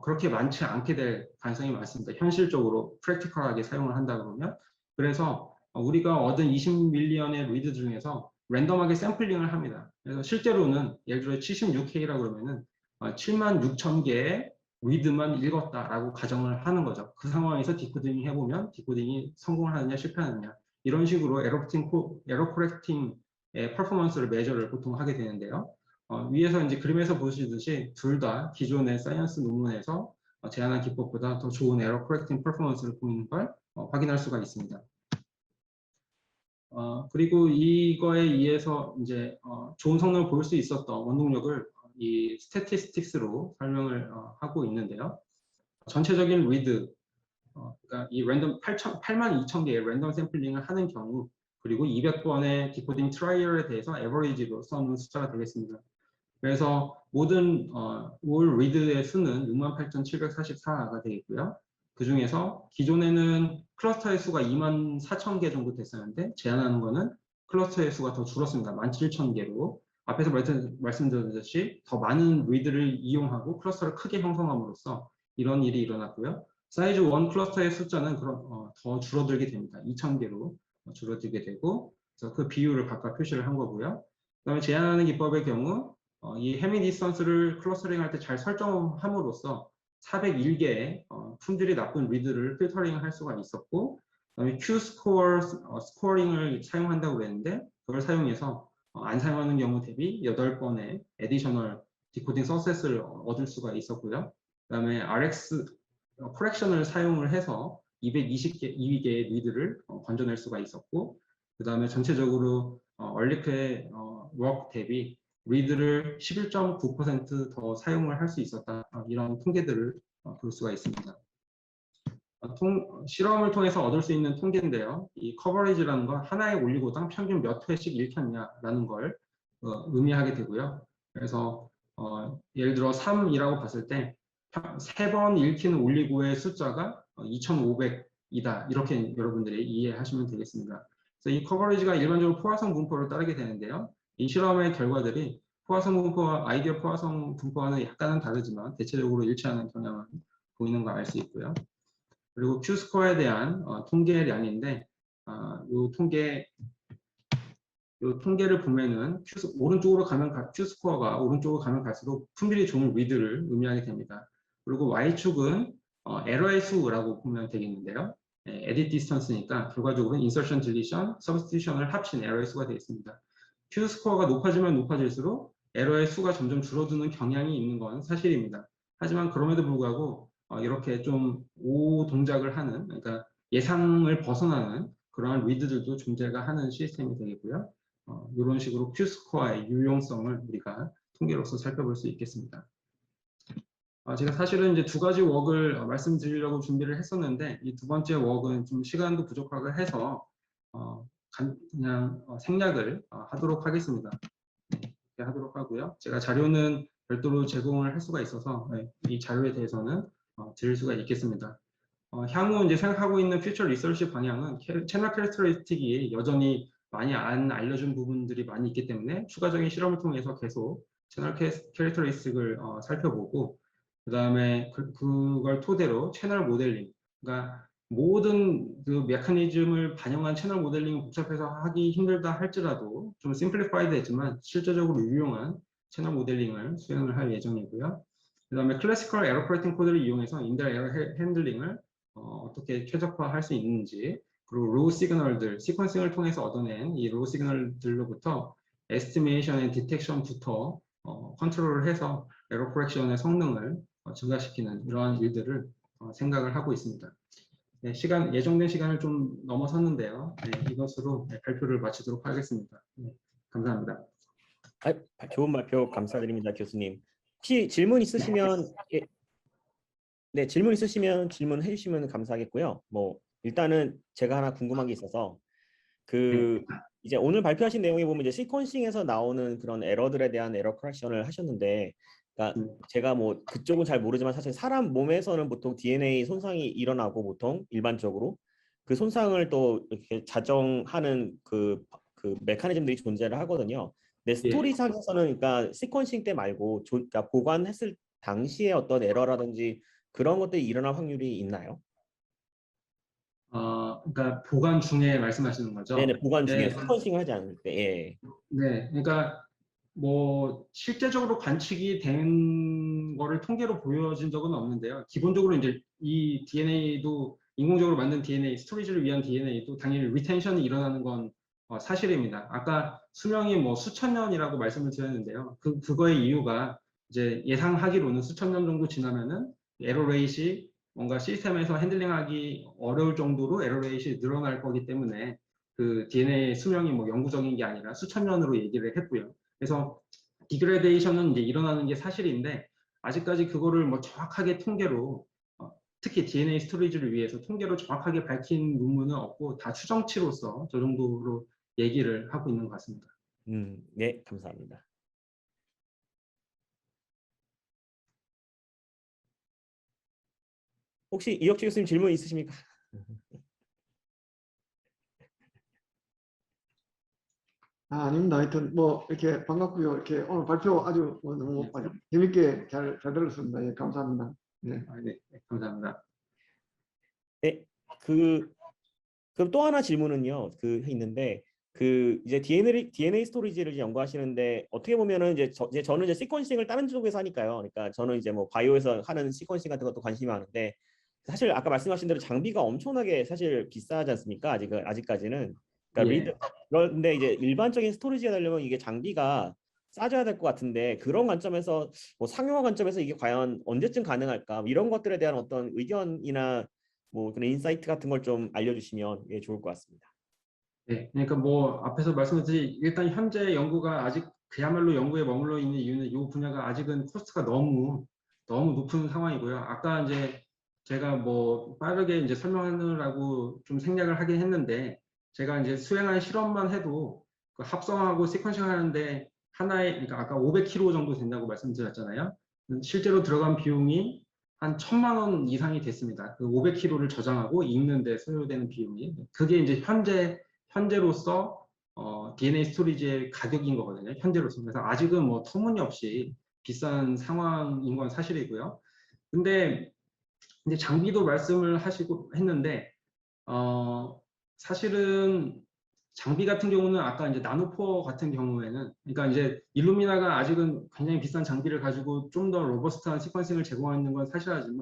그렇게 많지 않게 될 가능성이 많습니다. 현실적으로 프랙티컬하게 사용을 한다 그러면. 그래서 우리가 얻은 20밀리언의 리드 중에서 랜덤하게 샘플링을 합니다. 그래서 실제로는 예를 들어 76K라고 그러면은 76,000개의 리드만 읽었다라고 가정을 하는 거죠. 그 상황에서 디코딩 해보면 디코딩이 성공을 하느냐 실패하느냐, 이런 식으로 에러 코렉팅의 퍼포먼스를 매저를 보통 하게 되는데요. 위에서 이제 그림에서 보시듯이 둘 다 기존의 사이언스 논문에서 제안한 기법보다 더 좋은 에러 코렉팅 퍼포먼스를 보이는 걸 확인할 수가 있습니다. 그리고 이거에 의해서 이제 좋은 성능을 볼 수 있었던 원동력을 이 스태티스틱스로 설명을 하고 있는데요. 전체적인 리드, 그러니까 이 랜덤 82,000개의 랜덤 샘플링을 하는 경우, 그리고 200번의 디코딩 트라이얼에 대해서 에버리지로 써놓은 숫자가 되겠습니다. 그래서 모든 올 리드의 수는 68,744가 되겠고요. 그 중에서 기존에는 클러스터의 수가 24,000개 정도 됐었는데, 제안하는 거는 클러스터의 수가 더 줄었습니다. 17,000개로 앞에서 말씀드렸듯이 더 많은 리드를 이용하고 클러스터를 크게 형성함으로써 이런 일이 일어났고요. 사이즈 1 클러스터의 숫자는 더 줄어들게 됩니다. 2000개로 줄어들게 되고, 그래서 그 비율을 각각 표시를 한 거고요. 그다음에 제한하는 기법의 경우 이 해밍 디스턴스를 클러스터링 할 때 잘 설정함으로써 401개의 품질이 나쁜 리드를 필터링 할 수가 있었고, 그다음에 Q 스코어링을 사용한다고 그랬는데 그걸 사용해서 안 사용하는 경우 대비 8번의 애디셔널 디코딩 서셋을 얻을 수가 있었고요. 그다음에 RX 코렉션을 사용을 해서 220개의 리드를 건져낼 수가 있었고, 그다음에 전체적으로 얼리크의 워크 대비 리드를 11.9% 더 사용을 할 수 있었다. 이런 통계들을 볼 수가 있습니다. 실험을 통해서 얻을 수 있는 통계인데요. 이 커버리지라는 건 하나의 올리고당 평균 몇 회씩 읽혔냐라는 걸 의미하게 되고요. 그래서 예를 들어 3이라고 봤을 때 3번 읽히는 올리고의 숫자가 2,500이다. 이렇게 여러분들이 이해하시면 되겠습니다. 그래서 이 커버리지가 일반적으로 포화성 분포를 따르게 되는데요. 이 실험의 결과들이 포화성 분포와 아이디어 포화성 분포와는 약간은 다르지만 대체적으로 일치하는 경향을 보이는 걸 알 수 있고요. 그리고 Q스코어에 대한 통계량인데 요 통계를 보면은 오른쪽으로 가면 Q스코어가 오른쪽으로 가면 갈수록 품질이 좋은 리드를 의미하게 됩니다. 그리고 Y축은 에러의 수라고 보면 되겠는데요. 에딧 디스턴스니까 결과적으로 인서션, 딜리션, 서브스티션을 합친 에러의 수가 되겠습니다. Q스코어가 높아지면 높아질수록 에러의 수가 점점 줄어드는 경향이 있는 건 사실입니다. 하지만 그럼에도 불구하고 이렇게 좀 오동작을 하는, 그러니까 예상을 벗어나는 그러한 리드들도 존재가 하는 시스템이 되겠고요. 이런 식으로 Q스코어의 유용성을 우리가 통계로서 살펴볼 수 있겠습니다. 제가 사실은 이제 두 가지 웍을 말씀드리려고 준비를 했었는데 이 두 번째 웍은 좀 시간도 부족하고 해서 그냥 생략을 하도록 하겠습니다. 이렇게 하도록 하고요. 제가 자료는 별도로 제공을 할 수가 있어서 이 자료에 대해서는 드릴 수가 있겠습니다. 향후 이제 생각하고 있는 퓨처 리서치 방향은 채널 캐릭터리스틱이 여전히 많이 안 알려준 부분들이 많이 있기 때문에 추가적인 실험을 통해서 계속 채널 캐릭터리스틱을 살펴보고, 그 다음에 그걸 토대로 채널 모델링, 그러니까 모든 그 메커니즘을 반영한 채널 모델링을 복잡해서 하기 힘들다 할지라도 좀 심플리파이드 했지만 실제적으로 유용한 채널 모델링을 수행을 할 예정이고요. 그 다음에 클래시컬 에러 코렉팅 코드를 이용해서 인달 에러 핸들링을 어떻게 최적화할 수 있는지, 그리고 로우 시그널들, 시퀀싱을 통해서 얻어낸 이 로우 시그널들로부터 에스티메이션 앤 디텍션부터 컨트롤을 해서 에러 코렉션의 성능을 증가시키는 이러한 일들을 생각을 하고 있습니다. 네, 예정된 시간을 좀 넘어섰는데요. 네, 이것으로 발표를 마치도록 하겠습니다. 네, 감사합니다. 좋은 발표 감사드립니다, 교수님. 혹시 질문 있으시면 네, 질문 있으시면 질문해 주시면 감사하겠고요. 뭐 일단은 제가 하나 궁금한 게 있어서 이제 오늘 발표하신 내용에 보면 이제 시퀀싱에서 나오는 그런 에러들에 대한 에러 커렉션을 하셨는데, 그러니까 제가 뭐 그쪽은 잘 모르지만 사실 사람 몸에서는 보통 DNA 손상이 일어나고 보통 일반적으로 그 손상을 또 이렇게 자정하는 그 메커니즘들이 존재를 하거든요. 근데 스토리상에서는 그러니까 시퀀싱 때 말고 그러니까 보관했을 당시에 어떤 에러라든지 그런 것들이 일어날 확률이 있나요? 그러니까 보관 중에 말씀하시는 거죠? 네네, 보관 중에 네, 시퀀싱을 하지 않을 때. 예. 네, 그러니까 뭐 실제적으로 관측이 된 거를 통계로 보여진 적은 없는데요. 기본적으로 이제 이 DNA도 인공적으로 만든 DNA, 스토리지를 위한 DNA도 당연히 리텐션이 일어나는 건 사실입니다. 아까 수명이 뭐 수천 년이라고 말씀을 드렸는데요. 그거의 이유가 이제 예상하기로는 수천 년 정도 지나면은 에러 레이시 뭔가 시스템에서 핸들링하기 어려울 정도로 에러 레이시 늘어날 거기 때문에 그 DNA 수명이 뭐 영구적인 게 아니라 수천 년으로 얘기를 했고요. 그래서 디그레데이션은 이제 일어나는 게 사실인데 아직까지 그거를 뭐 정확하게 통계로 특히 DNA 스토리지를 위해서 통계로 정확하게 밝힌 논문은 없고 다 추정치로서 저 정도로 얘기를 하고 있는 것 같습니다. 네, 감사합니다. 혹시 이혁주 교수님 질문 있으십니까? 아닙니다. 하여튼 뭐 이렇게 반갑고요. 이렇게 오늘 발표 아주 너무 네. 아주 재밌게 잘 들었습니다. 예, 감사합니다. 네. 네, 감사합니다. 네, 그럼 또 하나 질문은요. 있는데 이제 DNA 스토리지를 이제 연구하시는데 어떻게 보면은 이제 저는 이제 시퀀싱을 다른 쪽에서 하니까요. 그러니까 저는 이제 뭐 바이오에서 하는 시퀀싱 같은 것도 관심이 많은데 사실 아까 말씀하신 대로 장비가 엄청나게 사실 비싸지 않습니까? 아직까지는. 그러니까 예. 그런데 이제 일반적인 스토리지가 되려면 이게 장비가 싸져야 될 것 같은데 그런 관점에서 뭐 상용화 관점에서 이게 과연 언제쯤 가능할까? 뭐 이런 것들에 대한 어떤 의견이나 뭐 그런 인사이트 같은 걸 좀 알려주시면 예, 좋을 것 같습니다. 네, 그러니까 뭐 앞에서 말씀드린 일단 현재 연구가 아직 그야말로 연구에 머물러 있는 이유는 이 분야가 아직은 코스트가 너무 높은 상황이고요. 아까 이제 제가 뭐 빠르게 이제 설명하느라고 좀 생략을 하긴 했는데 제가 이제 수행한 실험만 해도 그 합성하고 시퀀싱 하는데 하나에 그러니까 아까 500kg 정도 된다고 말씀드렸잖아요. 실제로 들어간 비용이 한 1,000만 원 이상이 됐습니다. 그 500kg를 저장하고 읽는데 소요되는 비용이 그게 이제 현재로서 DNA 스토리지의 가격인 거거든요. 현재로서. 그래서 아직은 뭐 터무니없이 비싼 상황인 건 사실이고요. 근데 이제 장비도 말씀을 하시고 했는데 사실은 장비 같은 경우는 아까 이제 나노포 같은 경우에는 그러니까 이제 일루미나가 아직은 굉장히 비싼 장비를 가지고 좀 더 로버스트한 시퀀싱을 제공하는 건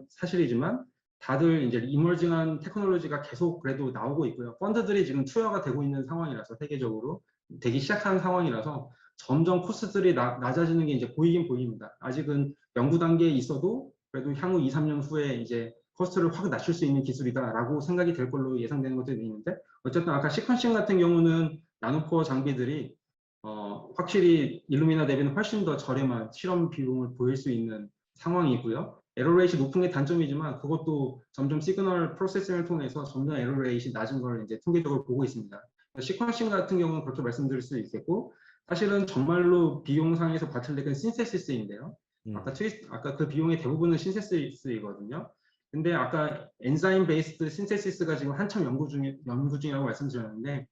사실이지만 다들 이제 이머징한 테크놀로지가 계속 그래도 나오고 있고요. 펀드들이 지금 투여가 되고 있는 상황이라서 세계적으로 되기 시작한 상황이라서 점점 코스트들이 낮아지는 게 이제 보이긴 보입니다. 아직은 연구 단계에 있어도 그래도 향후 2, 3년 후에 이제 코스트를 확 낮출 수 있는 기술이다라고 생각이 될 걸로 예상되는 것들이 있는데 어쨌든 아까 시퀀싱 같은 경우는 나노코어 장비들이 확실히 일루미나 대비는 훨씬 더 저렴한 실험 비용을 보일 수 있는 상황이고요. 에러 레이시 높은 게 단점이지만 그것도 점점 시그널 프로세싱을 통해서 점점 에러 레이시 낮은 걸 이제 통계적으로 보고 있습니다. 시퀀싱 같은 경우는 그렇게 말씀드릴 수 있겠고 사실은 정말로 비용상에서 바틀렉은 신세시스인데요. 아까 그 비용의 대부분은 신세시스이거든요. 근데 아까 엔자임 베이스드 신세시스가 지금 한참 연구 중이라고 말씀드렸는데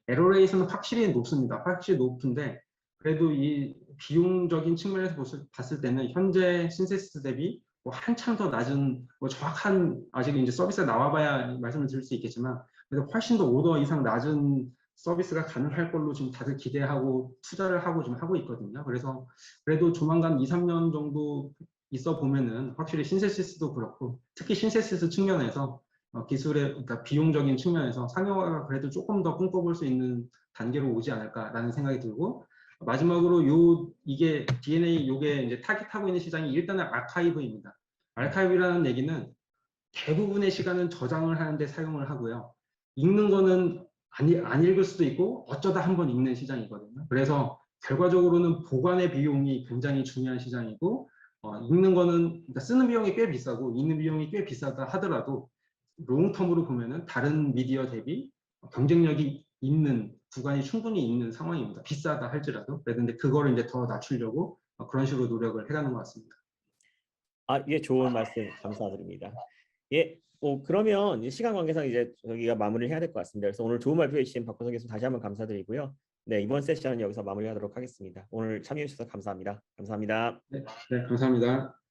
에러 레이스는 확실히 높습니다. 확실히 높은데 그래도 이 비용적인 측면에서 봤을 때는 현재 신세시스 대비 뭐 한참 더 낮은 뭐 정확한 아직 이제 서비스가 나와봐야 말씀을 드릴 수 있겠지만 그래도 훨씬 더 오더 이상 낮은 서비스가 가능할 걸로 지금 다들 기대하고 투자를 하고 좀 하고 있거든요. 그래서 그래도 조만간 2, 3년 정도 있어 보면은 확실히 신세시스도 그렇고 특히 신세시스 측면에서 기술의 그러니까 비용적인 측면에서 상용화가 그래도 조금 더 꿈꿔볼 수 있는 단계로 오지 않을까라는 생각이 들고 마지막으로 이게 DNA 요게 이제 타깃하고 있는 시장이 일단은 아카이브입니다. 아카이브라는 얘기는 대부분의 시간은 저장을 하는데 사용을 하고요. 읽는 거는 안 읽을 수도 있고 어쩌다 한번 읽는 시장이거든요. 그래서 결과적으로는 보관의 비용이 굉장히 중요한 시장이고 읽는 거는 그러니까 쓰는 비용이 꽤 비싸고 읽는 비용이 꽤 비싸다 하더라도 롱텀으로 보면은 다른 미디어 대비 경쟁력이 있는 구간이 충분히 있는 상황입니다. 비싸다 할지라도. 그런데 그거를 이제 더 낮추려고 그런 식으로 노력을 해가는 것 같습니다. 예, 좋은 말씀 감사드립니다. 예, 그러면 시간 관계상 이제 저희가 마무리를 해야 될 것 같습니다. 그래서 오늘 좋은 발표해 주신 박호석 교수님 다시 한번 감사드리고요. 네, 이번 세션은 여기서 마무리하도록 하겠습니다. 오늘 참여해 주셔서 감사합니다. 감사합니다. 네, 감사합니다.